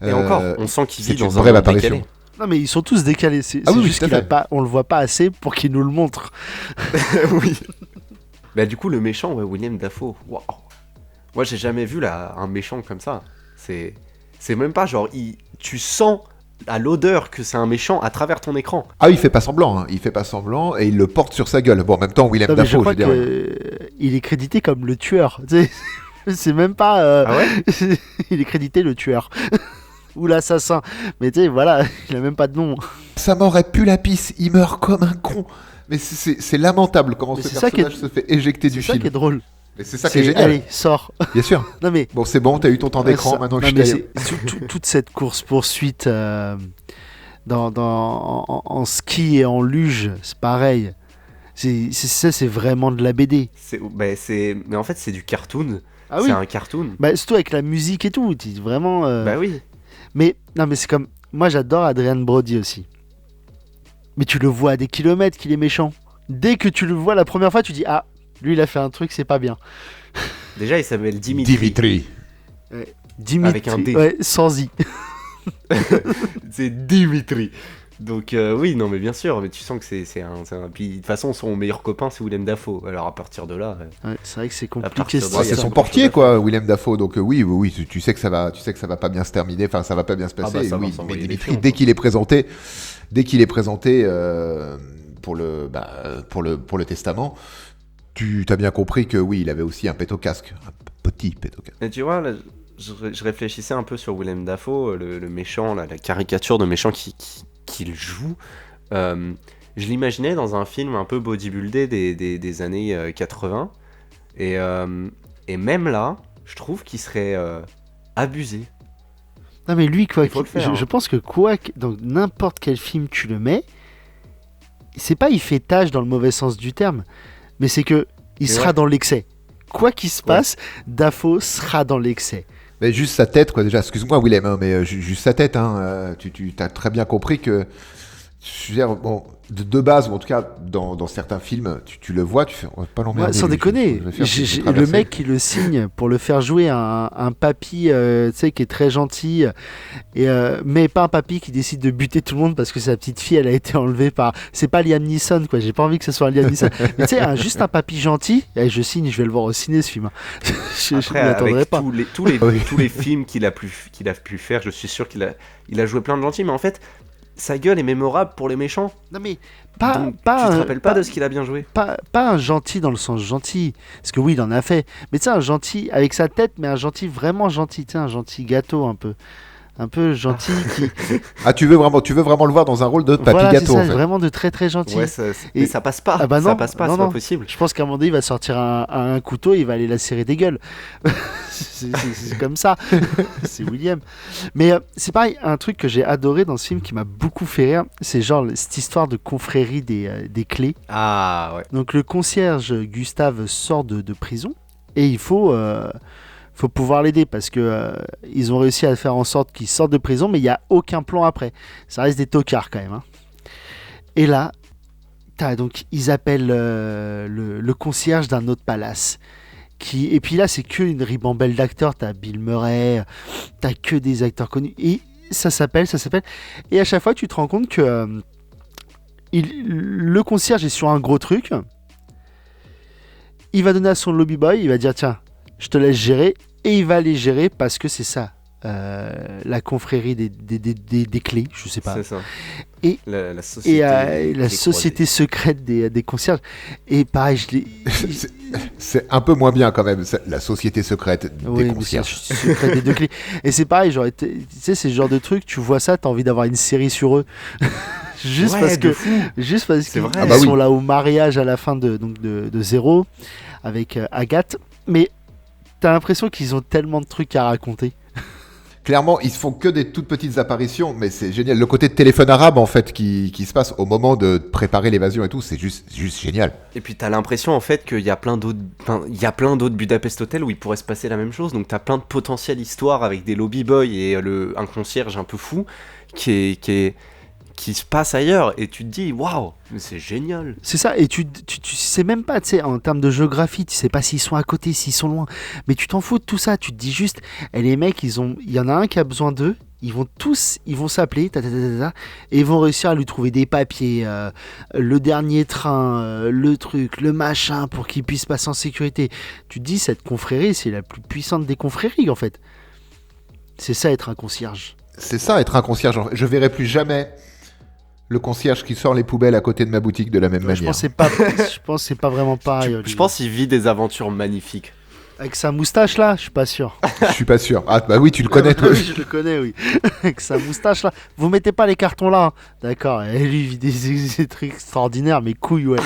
Et encore, on sent qu'il c'est vit une dans un brève monde apparition. décalé. Non, mais ils sont tous décalés. C'est Ah oui, juste tout à qu'il a fait. pas, on le voit pas assez pour qu'il nous le montre. Oui. Bah du coup, le méchant, ouais, William Dafoe. Waouh. Moi, j'ai jamais vu un méchant comme ça. C'est même pas genre, tu sens à l'odeur que c'est un méchant à travers ton écran. Ah, il fait pas semblant, hein. Il fait pas semblant et il le porte sur sa gueule. Bon, en même temps, Willem Non, mais je Dafoe, crois je veux dire. qu'il est crédité comme le tueur. Tu sais, c'est même pas. Ah ouais? Il est crédité le tueur. Ou l'assassin. Mais tu sais, voilà, il a même pas de nom. Sa mort est pu la pisse, il meurt comme un con. Mais c'est lamentable comment Mais ce c'est ça qui est- personnage se fait éjecter du C'est ça film. qui est drôle. Mais c'est ça qui est C'est, génial. allez, sors. Bien sûr. Non, mais. Bon, c'est bon, t'as eu ton temps d'écran, ça- maintenant que non, je mais t'ai... c'est toute cette course-poursuite en ski et en luge, c'est pareil. C'est vraiment de la BD. Mais en fait, c'est du cartoon. Ah c'est oui. un cartoon. Bah, surtout avec la musique et tout. Vraiment. Bah oui. Mais non, mais c'est comme. Moi, j'adore Adrian Brody aussi. Mais tu le vois à des kilomètres qu'il est méchant. Dès que tu le vois la première fois, tu dis ah, lui il a fait un truc, c'est pas bien. Déjà, il s'appelle Dimitri. Dimitri. Avec un D. Ouais, sans i. C'est Dimitri. Donc oui, non, mais bien sûr. Mais tu sens que c'est un. Puis de toute façon, son meilleur copain, c'est Willem Dafoe. Alors à partir de là. Ouais, c'est vrai que c'est À compliqué. partir de cette là, Ouais, il y a c'est son beaucoup de portier, choses à quoi, Willem Dafoe. Donc oui, tu sais que ça va pas bien se terminer. Enfin, ça va pas bien se passer. bah, ça va oui, s'envoyer mais des Dimitri, fions, dès quoi. qu'il est présenté pour le testament, tu as bien compris que oui, il avait aussi un pet au casque, un petit pet au casque. Et tu vois, là, je réfléchissais un peu sur Willem Dafoe, le méchant, la caricature de méchant qu'il joue. Je l'imaginais dans un film un peu bodybuildé des années 80. Et même là, je trouve qu'il serait abusé. Non, mais lui, quoi, Il faut le faire, je pense que dans n'importe quel film tu le mets, c'est pas il fait tâche dans le mauvais sens du terme, mais c'est que il Et sera ouais. dans l'excès. Quoi qu'il se passe, Dafoe sera dans l'excès. Mais juste sa tête, quoi, déjà. Excuse-moi, Willem, hein, mais juste sa tête, hein. Tu as très bien compris que. Je veux dire, bon, de base, ou en tout cas, dans certains films, tu le vois, tu fais, on va pas l'emmerder. Sans lui, déconner, je vais faire ce qu'il faut le traverser. mec qui le signe pour le faire jouer un papy, tu sais, qui est très gentil, mais pas un papy qui décide de buter tout le monde parce que sa petite fille, elle a été enlevée par. C'est pas Liam Neeson, quoi. J'ai pas envie que ce soit Liam Neeson. Mais tu sais, juste un papy gentil. Et je signe, je vais le voir au ciné ce film. Hein. je Après, m'y attendrais avec pas. tous les films qu'il a pu faire, je suis sûr qu'il a joué plein de gentils, mais en fait, sa gueule est mémorable pour les méchants. Non mais Donc, tu te rappelles pas de ce qu'il a bien joué. pas un gentil dans le sens gentil, parce que oui, il en a fait. Mais tu sais, un gentil avec sa tête, mais un gentil vraiment gentil, tu sais, un gentil gâteau un peu gentil qui. Ah, tu veux vraiment le voir dans un rôle de papy Voilà, gâteau, c'est ça, en fait. vraiment de très très gentil. Ouais, mais ça passe pas. Ah bah ça non, passe pas, non, c'est non. pas possible. Je pense qu'à un moment donné, il va sortir un couteau, il va aller lacérer des gueules. c'est comme ça. C'est William. Mais c'est pareil, un truc que j'ai adoré dans ce film qui m'a beaucoup fait rire, c'est genre cette histoire de confrérie des clés. Ah ouais. Donc le concierge Gustave sort de prison et il faut pouvoir l'aider parce que ils ont réussi à faire en sorte qu'il sorte de prison, mais il n'y a aucun plan après. Ça reste des tocards quand même. Hein. Et là, donc ils appellent le concierge d'un autre palace. Et puis là, c'est que une ribambelle d'acteurs. T'as Bill Murray, t'as que des acteurs connus. Et ça s'appelle. Et à chaque fois, tu te rends compte que le concierge est sur un gros truc. Il va donner à son lobby boy, il va dire tiens, je te laisse gérer, et il va aller gérer parce que c'est ça, la confrérie des clés, je sais pas. C'est ça. Et- la société. Et la société secrète des concierges. Et pareil, C'est un peu moins bien quand même, la société secrète des oui, mais concierges. c'est secret des deux clés. Et c'est pareil, genre, tu sais, c'est ce genre de truc, tu vois ça, t'as envie d'avoir une série sur eux. Juste Ouais, parce de que fou. juste parce C'est qu'ils vrai. Ah bah sont oui. là au mariage à la fin de Zéro avec Agathe, mais t'as l'impression qu'ils ont tellement de trucs à raconter. Clairement, ils se font que des toutes petites apparitions, mais c'est génial. Le côté de téléphone arabe, en fait, qui se passe au moment de préparer l'évasion et tout, c'est juste génial. Et puis t'as l'impression en fait qu'il y a plein d'autres Budapest Hotel où il pourrait se passer la même chose. Donc t'as plein de potentielles histoires avec des lobby boys et un concierge un peu fou qui se passe ailleurs. Et tu te dis waouh, mais c'est génial. C'est ça, et tu sais même pas, tu sais, en termes de géographie, tu sais pas s'ils sont à côté, s'ils sont loin, mais tu t'en fous de tout ça, tu te dis juste, les mecs, il y en a un qui a besoin d'eux, ils vont s'appeler, et ils vont réussir à lui trouver des papiers, le dernier train, le truc, le machin, pour qu'il puisse passer en sécurité. Tu te dis, cette confrérie, c'est la plus puissante des confréries, en fait. C'est ça, être un concierge. C'est ça, être un concierge. Je verrai plus jamais le concierge qui sort les poubelles à côté de ma boutique de la même Je manière. pense que c'est pas vraiment pareil. Je Olivier. pense qu'il vit des aventures magnifiques. Avec sa moustache là, je suis pas sûr. Je suis pas sûr. Ah bah oui, tu le connais toi. Oui, je le connais, oui. Avec sa moustache là. Vous mettez pas les cartons là. Hein. D'accord. Et lui, il vit des trucs extraordinaires, mais couilles, ouais.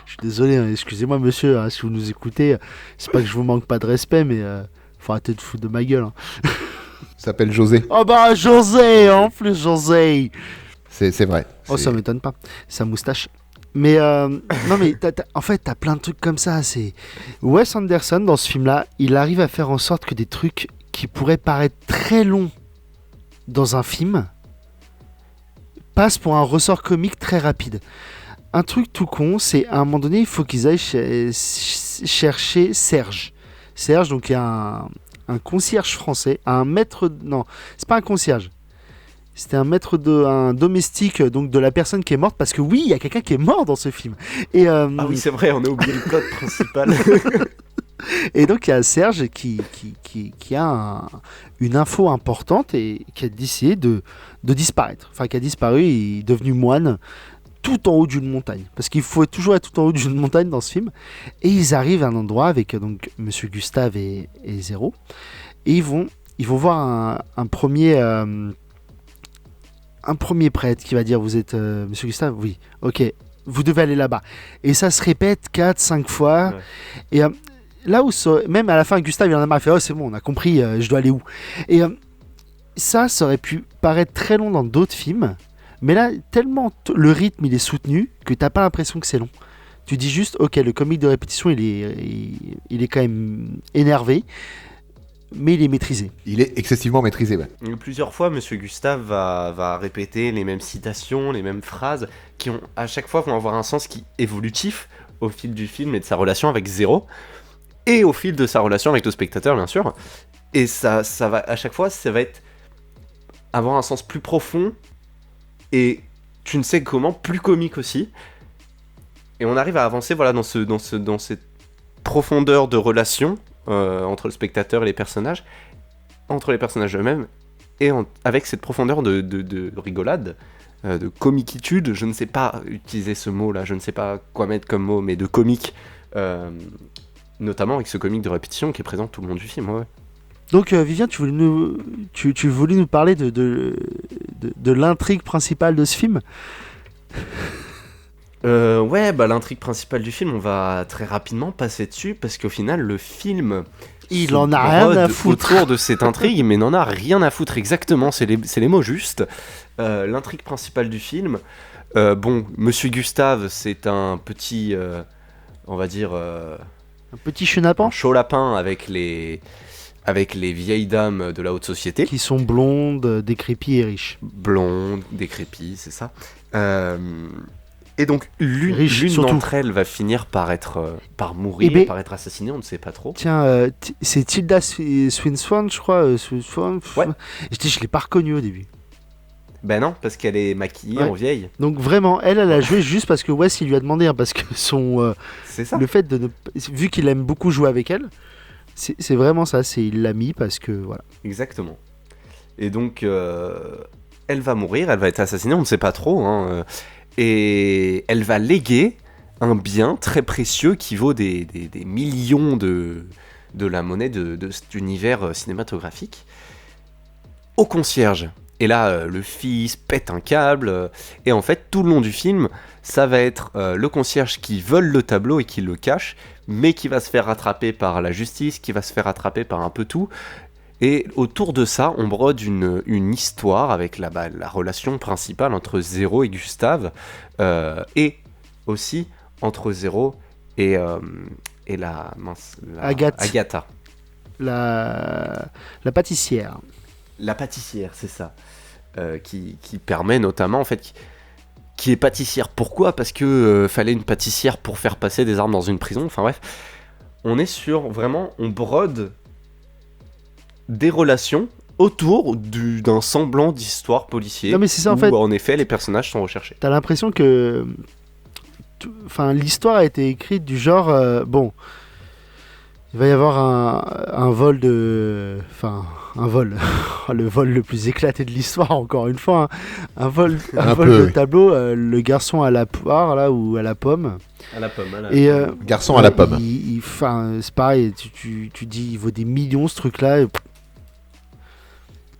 Je suis désolé, hein. Excusez-moi, monsieur, hein, si vous nous écoutez. C'est pas que je vous manque pas de respect, mais faut arrêter de foutre de ma gueule. Hein. Il s'appelle José. Oh bah, José, en plus, José. C'est vrai. Oh, C'est- ça m'étonne pas. Sa moustache. Mais non, mais en fait, t'as plein de trucs comme ça. C'est Wes Anderson dans ce film-là, il arrive à faire en sorte que des trucs qui pourraient paraître très longs dans un film passent pour un ressort comique très rapide. Un truc tout con, c'est à un moment donné, il faut qu'ils aillent chercher Serge. Serge, donc, il y a un concierge français, un maître. Non, c'est pas un concierge. C'était un domestique donc de la personne qui est morte parce que oui, il y a quelqu'un qui est mort dans ce film. Et Ah oui, c'est vrai, on a oublié le code principal. et donc il y a Serge qui a une info importante et qui a décidé de disparaître. Enfin, qui a disparu, il est devenu moine tout en haut d'une montagne. Parce qu'il faut toujours être tout en haut d'une montagne dans ce film. Et ils arrivent à un endroit avec donc Monsieur Gustave et Zéro. Et ils vont voir un premier prêtre qui va dire vous êtes Monsieur Gustave, oui, ok, vous devez aller là-bas. Et ça se répète 4-5 fois. Ouais. Et là où même à la fin, Gustave il en a marre, il fait oh c'est bon, on a compris, je dois aller où. Et ça aurait pu paraître très long dans d'autres films, mais là tellement le rythme il est soutenu que t'as pas l'impression que c'est long. Tu dis juste, ok, le comique de répétition, il est quand même énervé, mais il est maîtrisé. Il est excessivement maîtrisé. Ouais. Plusieurs fois, Monsieur Gustave va répéter les mêmes citations, les mêmes phrases, qui à chaque fois vont avoir un sens qui évolutif au fil du film et de sa relation avec Zéro, et au fil de sa relation avec le spectateur, bien sûr. Et ça va, à chaque fois, ça va avoir un sens plus profond, et tu ne sais comment, plus comique aussi. Et on arrive à avancer voilà, dans cette profondeur de relation entre le spectateur et les personnages, entre les personnages eux-mêmes, et avec cette profondeur de rigolade, de comiquitude, je ne sais pas utiliser ce mot-là, je ne sais pas quoi mettre comme mot, mais de comique, notamment avec ce comique de répétition qui est présent tout le long du film. Ouais. Donc Vivien, tu voulais nous parler de l'intrigue principale de ce film. Ouais, bah l'intrigue principale du film, on va très rapidement passer dessus, parce qu'au final, le film... Il en a rien à foutre autour de cette intrigue, mais n'en a rien à foutre, exactement, c'est les mots justes. L'intrigue principale du film, Monsieur Gustave, c'est un petit, on va dire... un petit chenapan un chaud lapin avec les vieilles dames de la haute société. Qui sont blondes, décrépies et riches. Blondes, décrépies, c'est ça. Et donc l'une surtout. d'entre elles va finir par mourir, par être assassinée, on ne sait pas trop. Tiens, c'est Tilda Swinton, je crois. Swinton. Ouais. Je l'ai pas reconnue au début. Ben non, parce qu'elle est maquillée en vieille. Donc vraiment, elle a joué juste parce que Wes il lui a demandé, hein, parce que c'est ça. Le fait vu qu'il aime beaucoup jouer avec elle, c'est vraiment ça. Il l'a mis parce que voilà. Exactement. Et donc elle va mourir, elle va être assassinée, on ne sait pas trop. Hein, et elle va léguer un bien très précieux qui vaut des millions de la monnaie de cet univers cinématographique au concierge. Et là, le fils pète un câble, et en fait, tout le long du film, ça va être le concierge qui vole le tableau et qui le cache, mais qui va se faire rattraper par la justice, qui va se faire rattraper par un peu tout. Et autour de ça, on brode une histoire avec la relation principale entre Zéro et Gustave, et aussi entre Zéro et Agatha. La pâtissière. La pâtissière, c'est ça. Qui permet notamment, en fait, qui est pâtissière. Pourquoi ? Parce que fallait une pâtissière pour faire passer des armes dans une prison. Enfin bref, on est sur, vraiment, on brode des relations autour d'un semblant d'histoire policière. Non mais c'est ça, où, en fait. En effet, les personnages sont recherchés. T'as l'impression que... l'histoire a été écrite du genre... il va y avoir un vol de... un vol. Le vol le plus éclaté de l'histoire, encore une fois. Hein. Un vol de tableau. Le garçon à la poire, là, ou à la pomme. À la pomme, Garçon à la pomme. C'est pareil, tu dis, il vaut des millions, ce truc-là.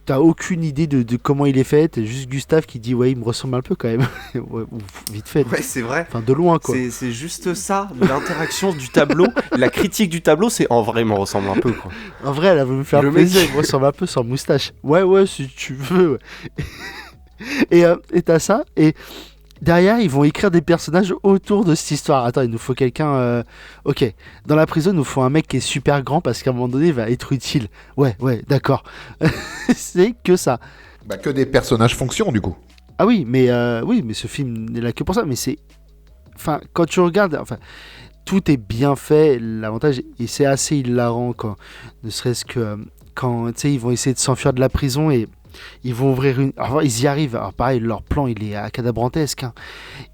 T'as aucune idée de comment il est fait. T'as juste Gustave qui dit, ouais, il me ressemble un peu quand même. Ouais, vite fait. Ouais, c'est vrai. Enfin, de loin, quoi. C'est juste ça, l'interaction du tableau. La critique du tableau, c'est en vrai, il me ressemble un peu, quoi. En vrai, elle a voulu me faire plaisir. Il me ressemble un peu sans moustache. Ouais, si tu veux. Ouais. Et t'as ça. Et derrière, ils vont écrire des personnages autour de cette histoire. Attends, il nous faut quelqu'un... Ok, dans la prison, il nous faut un mec qui est super grand parce qu'à un moment donné, il va être utile. Ouais, d'accord. C'est que ça. Bah, que des personnages fonctions, du coup. Ah oui, mais ce film n'est là que pour ça. Mais c'est... quand tu regardes... tout est bien fait. L'avantage, et c'est assez hilarant, quand, ne serait-ce que quand ils vont essayer de s'enfuir de la prison et... Ils vont ouvrir une... Alors, ils y arrivent. Alors pareil, leur plan, il est acadabrantesque. Hein.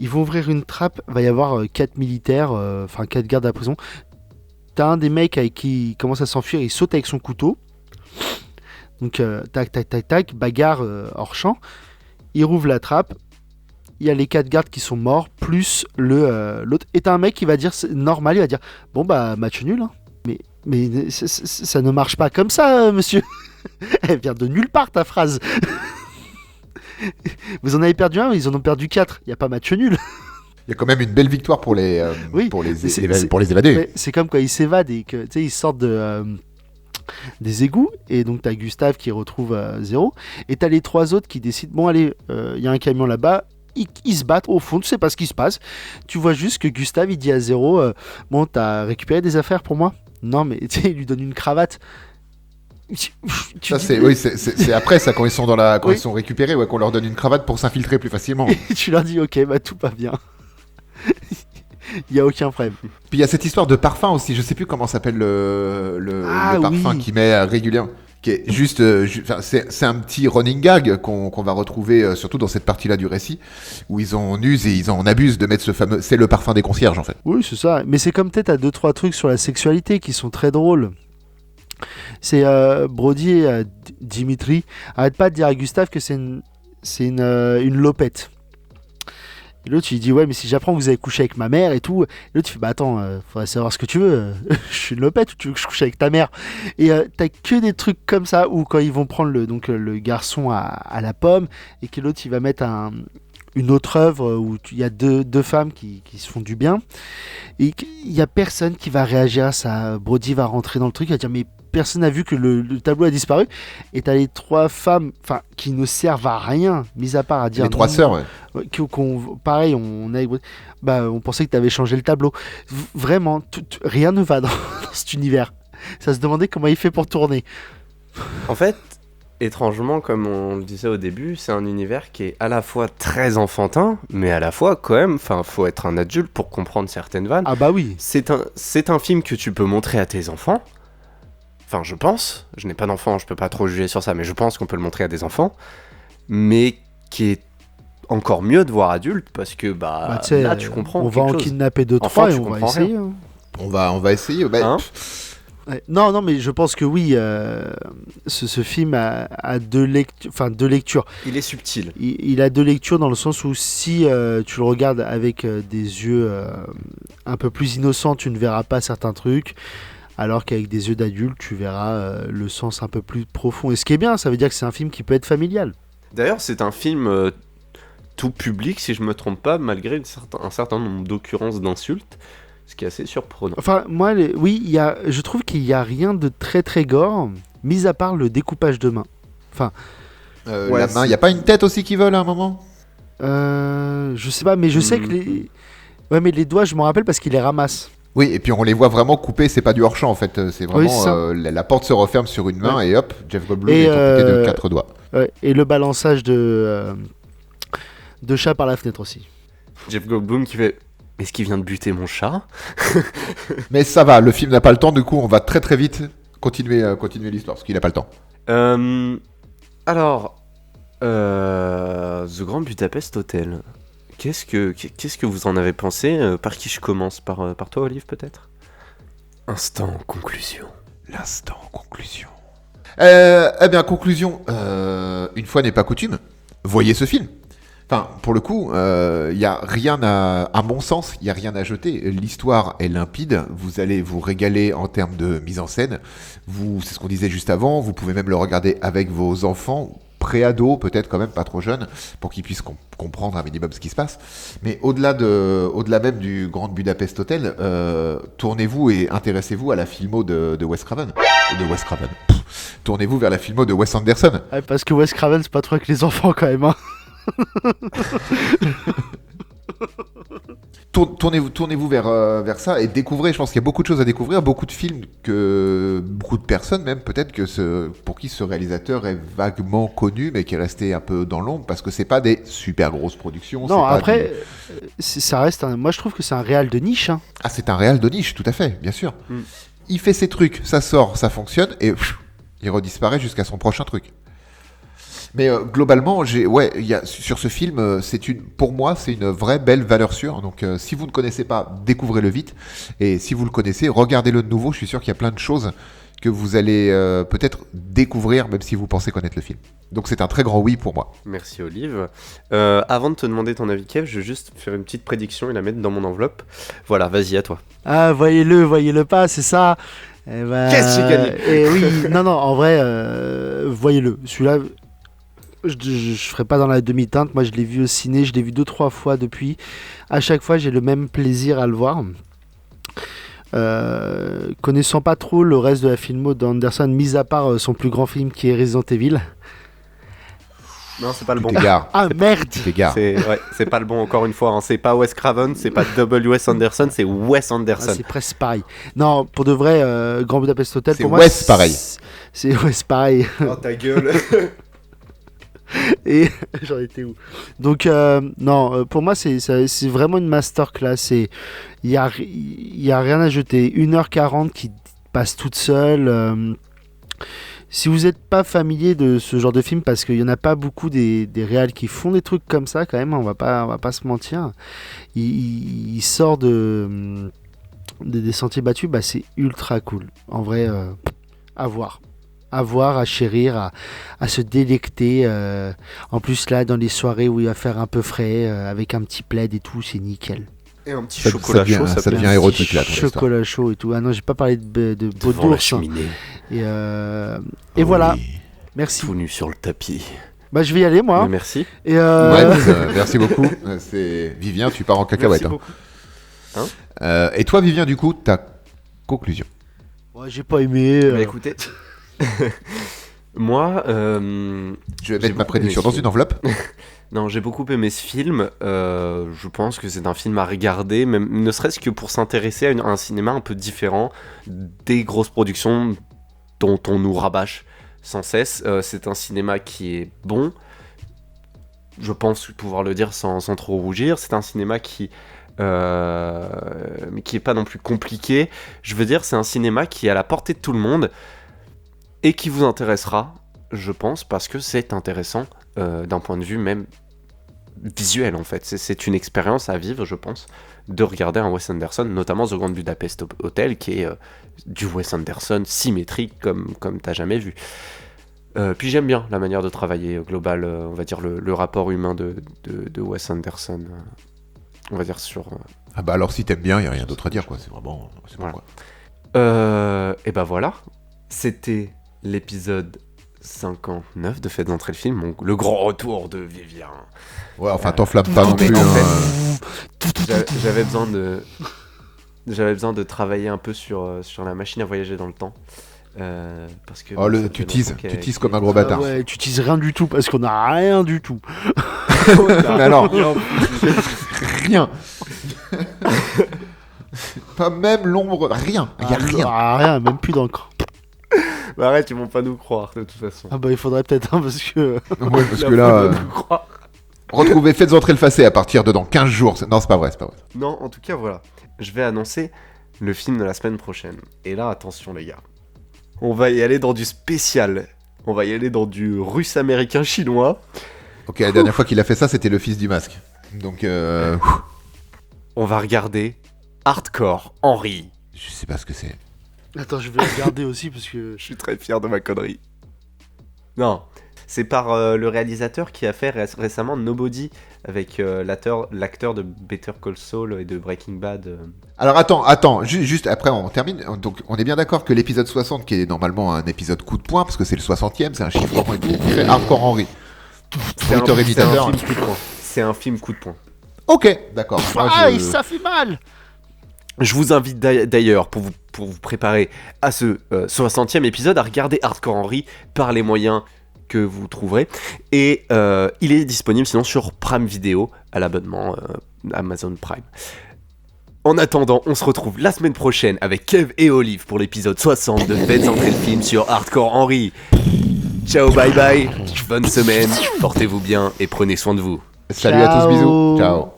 Ils vont ouvrir une trappe. Il va y avoir 4 militaires, 4 gardes à la prison. T'as un des mecs avec qui il commence à s'enfuir. Il saute avec son couteau. Donc, tac, bagarre hors champ. Il rouvre la trappe. Il y a les 4 gardes qui sont morts, plus l'autre. Et t'as un mec qui va dire, c'est normal, il va dire, bon bah, match nul. Hein. Mais ça ne marche pas comme ça, monsieur. Elle vient de nulle part, ta phrase. Vous en avez perdu un, ils en ont perdu 4. Il n'y a pas match nul. Il y a quand même une belle victoire pour les évadés. C'est comme quand ils s'évadent et que ils sortent des égouts. Et donc, tu as Gustave qui retrouve Zéro. Et tu as les 3 autres qui décident, bon, allez, il y a un camion là-bas. ils se battent. Au fond, tu sais pas ce qui se passe. Tu vois juste que Gustave, il dit à Zéro, bon, t'as récupéré des affaires pour moi? Non, mais tu sais, il lui donne une cravate. Ça, c'est après ça, quand ils sont quand ils sont récupérés, ouais, qu'on leur donne une cravate pour s'infiltrer plus facilement. Tu leur dis, ok, bah tout va bien. Il y a aucun problème. Puis il y a cette histoire de parfum aussi, je sais plus comment s'appelle le parfum oui. qu'il met régulièrement, qui est juste, c'est un petit running gag qu'on va retrouver surtout dans cette partie-là du récit, où ils en usent et ils en abusent de mettre ce fameux, c'est le parfum des concierges en fait. Oui, c'est ça. Mais c'est comme peut-être à 2-3 trucs sur la sexualité qui sont très drôles. C'est Brody et Dimitri arrête pas de dire à Gustave que c'est une lopette. Et l'autre il dit ouais, mais si j'apprends que vous avez couché avec ma mère et tout, et l'autre il fait bah attends, faudrait savoir ce que tu veux. Je suis une lopette ou tu veux que je couche avec ta mère? Et t'as que des trucs comme ça où quand ils vont prendre le garçon à la pomme et que l'autre il va mettre une autre œuvre où il y a deux femmes qui se font du bien et il y a personne qui va réagir à ça. Brody va rentrer dans le truc, il va dire mais personne n'a vu que le tableau a disparu et t'as les 3 femmes qui ne servent à rien mis à part à dire Les 3 sœurs, ouais. Pareil on pensait que t'avais changé le tableau. Vraiment rien ne va dans cet univers. Ça se demandait comment il fait pour tourner. En fait, étrangement, comme on le disait au début, c'est un univers qui est à la fois très enfantin, mais à la fois quand même, faut être un adulte pour comprendre certaines vannes. Ah bah oui. C'est un film que tu peux montrer à tes enfants. Enfin, je pense. Je n'ai pas d'enfants, je peux pas trop juger sur ça, mais je pense qu'on peut le montrer à des enfants. Mais qui est encore mieux de voir adulte, parce que là, tu comprends on quelque va en chose. kidnapper 2-3 Enfant, et tu on va comprends essayer. rien. Hein. On va essayer. Hein Ouais. Non, mais je pense que oui, ce film a deux lectures. Il est subtil. Il a 2 lectures dans le sens où si tu le regardes avec des yeux un peu plus innocents, tu ne verras pas certains trucs, alors qu'avec des yeux d'adulte, tu verras le sens un peu plus profond. Et ce qui est bien, ça veut dire que c'est un film qui peut être familial. D'ailleurs, c'est un film tout public, si je me trompe pas, malgré un certain nombre d'occurrences d'insultes. Ce qui est assez surprenant. Enfin, moi, je trouve qu'il n'y a rien de très très gore, mis à part le découpage de main. Enfin, la main, il n'y a pas une tête aussi qui vole à un moment? je sais pas, mais je sais que mais les doigts, je m'en rappelle parce qu'il les ramasse. Oui, et puis on les voit vraiment couper, c'est pas du hors-champ en fait, c'est vraiment la porte se referme sur une main et hop, Jeff Goldblum est amputé de 4 doigts. Et le balançage de chat par la fenêtre aussi. Jeff Goldblum qui fait... Est-ce qu'il vient de buter mon chat? Mais ça va, le film n'a pas le temps, du coup on va très très vite continuer l'histoire, parce qu'il n'a pas le temps. Alors, The Grand Budapest Hotel, qu'est-ce que vous en avez pensé? Par qui je commence? Par toi, Olive, peut-être? Instant conclusion. L'instant conclusion. Eh bien, conclusion, une fois n'est pas coutume, voyez ce film. Enfin, pour le coup, y a rien à mon sens, il n'y a rien à jeter. L'histoire est limpide, vous allez vous régaler en termes de mise en scène. C'est ce qu'on disait juste avant, vous pouvez même le regarder avec vos enfants, pré-ados, peut-être quand même pas trop jeunes, pour qu'ils puissent comprendre un minimum ce qui se passe. Mais au-delà même du Grand Budapest Hotel, tournez-vous et intéressez-vous à la filmo de Wes Craven. Tournez-vous vers la filmo de Wes Anderson. Ouais, parce que Wes Craven, c'est pas trop avec les enfants quand même. Hein. Tournez-vous vers ça et découvrez, je pense qu'il y a beaucoup de choses à découvrir, beaucoup de films que beaucoup de personnes même peut-être pour qui ce réalisateur est vaguement connu mais qui est resté un peu dans l'ombre parce que c'est pas des super grosses productions. Non, après ça reste moi je trouve que c'est un réal de niche. Hein. Ah, c'est un réal de niche, tout à fait, bien sûr. Il fait ses trucs, ça sort, ça fonctionne et il redisparaît jusqu'à son prochain truc. Mais globalement, sur ce film, pour moi, c'est une vraie belle valeur sûre. Donc, si vous ne connaissez pas, découvrez-le vite. Et si vous le connaissez, regardez-le de nouveau. Je suis sûr qu'il y a plein de choses que vous allez peut-être découvrir, même si vous pensez connaître le film. Donc, c'est un très grand oui pour moi. Merci, Olive. Avant de te demander ton avis, Kev, je vais juste faire une petite prédiction et la mettre dans mon enveloppe. Voilà, vas-y, à toi. Ah, voyez-le pas, c'est ça. Qu'est-ce que j'ai gagné? Et oui, non, en vrai, voyez-le. Celui-là... Je ferai pas dans la demi-teinte. Moi, je l'ai vu au ciné, je l'ai vu 2-3 fois depuis. À chaque fois, j'ai le même plaisir à le voir. Connaissant pas trop le reste de la filmo d'Anderson, mis à part son plus grand film qui est Resident Evil, Non, c'est pas le Tu bon. t'égares. Ah merde. Tu t'égares. C'est pas le bon, encore une fois. Hein. C'est pas Wes Craven, c'est pas W.S. Anderson, c'est Wes Ah, Anderson. c'est presque pareil. Non, pour de vrai, Grand Budapest Hotel, C'est pour moi, Wes pareil. C'est Wes pareil. Oh, ta gueule. Et j'en étais où? Donc non, pour moi c'est vraiment une masterclass. Il y a rien à jeter. 1h40 qui passe toute seule. Si vous n'êtes pas familier de ce genre de film, parce qu'il n'y en a pas beaucoup des réals qui font des trucs comme ça quand même, on va pas se mentir. Il sort des sentiers battus, bah, c'est ultra cool. En vrai, à voir. À voir, à chérir, à se délecter. En plus, là, dans les soirées où il va faire un peu frais, avec un petit plaid et tout, c'est nickel. Et un petit Ça chocolat devient- chaud, ça peut devient être- érotique là. ton histoire. Chocolat chaud et tout. Ah non, j'ai pas parlé de beau Devant la d'ours. cheminée, Et voilà, Oui. merci. tout nu sur le tapis. Bah, je vais y aller, moi. Mais merci. Et Ouais, merci beaucoup. C'est Vivien, tu pars en cacahuète. Merci hein. beaucoup. Et toi, Vivien, du coup, ta conclusion. ouais, j'ai pas aimé. Bah, écoutez, moi, Je vais J'ai mettre ma beaucoup prédiction aimé dans ce une enveloppe. non, j'ai beaucoup aimé ce film. Je pense que c'est un film à regarder, même ne serait-ce que pour s'intéresser à un cinéma un peu différent des grosses productions dont on nous rabâche sans cesse. C'est un cinéma qui est bon. Je pense pouvoir le dire sans trop rougir. C'est un cinéma mais qui est pas non plus compliqué. Je veux dire, c'est un cinéma qui est à la portée de tout le monde et qui vous intéressera, je pense, parce que c'est intéressant d'un point de vue même visuel en fait. C'est une expérience à vivre, je pense, de regarder un Wes Anderson, notamment The Grand Budapest Hotel, qui est du Wes Anderson symétrique comme t'as jamais vu. Puis j'aime bien la manière de travailler global, on va dire le rapport humain de Wes Anderson, on va dire sur... Ah bah alors si t'aimes bien, il n'y a rien d'autre à dire quoi. C'est vraiment... C'est bon, Voilà. quoi. Et bah voilà, c'était l'épisode 59 de Faites entrer le film, le grand retour de Vivien. Ouais, enfin t'enflamme pas non mais plus. en hein. J'avais besoin de travailler un peu sur la machine à voyager dans le temps. Parce que, Oh, ça fait tu longtemps teases qu'elle- comme un gros Ah bâtard. ouais, tu utilises rien du tout parce qu'on a rien du tout. Mais alors, rien. Pas même l'ombre, rien. Il y a rien. Rien, même plus d'encre. Bah arrête, ils vont pas nous croire de toute façon. Ah bah il faudrait peut-être parce que. Ouais, parce que là, nous croire. retrouvez Faites entrer le facet à partir de dans 15 jours. Non, c'est pas vrai, c'est pas vrai. Non, en tout cas, voilà. Je vais annoncer le film de la semaine prochaine. Et là, attention les gars. On va y aller dans du spécial. On va y aller dans du russe-américain-chinois. Ok, la dernière fois qu'il a fait ça, c'était le fils du masque. Donc, On va regarder Hardcore Henry. je sais pas ce que c'est. Attends, je vais regarder aussi parce que. Je suis très fier de ma connerie. Non, c'est par le réalisateur qui a fait récemment Nobody avec l'acteur de Better Call Saul et de Breaking Bad. Alors attends, juste après on termine. Donc on est bien d'accord que l'épisode 60, qui est normalement un épisode coup de poing, parce que c'est le 60e, c'est un chiffre rond et tout, fait Hardcore Henry. Bruiteur imitateur. film coup de poing. C'est un film coup de poing. Ok, d'accord. Moi, Aïe, ça fait mal! Je vous invite d'ailleurs, pour vous préparer à ce 60e épisode, à regarder Hardcore Henry par les moyens que vous trouverez. Et il est disponible sinon sur Prime Video, à l'abonnement Amazon Prime. En attendant, on se retrouve la semaine prochaine avec Kev et Olive pour l'épisode 60 de Faites entrer le film sur Hardcore Henry. Ciao, bye bye, bonne semaine, portez-vous bien et prenez soin de vous. Salut à tous, Ciao. bisous. Ciao.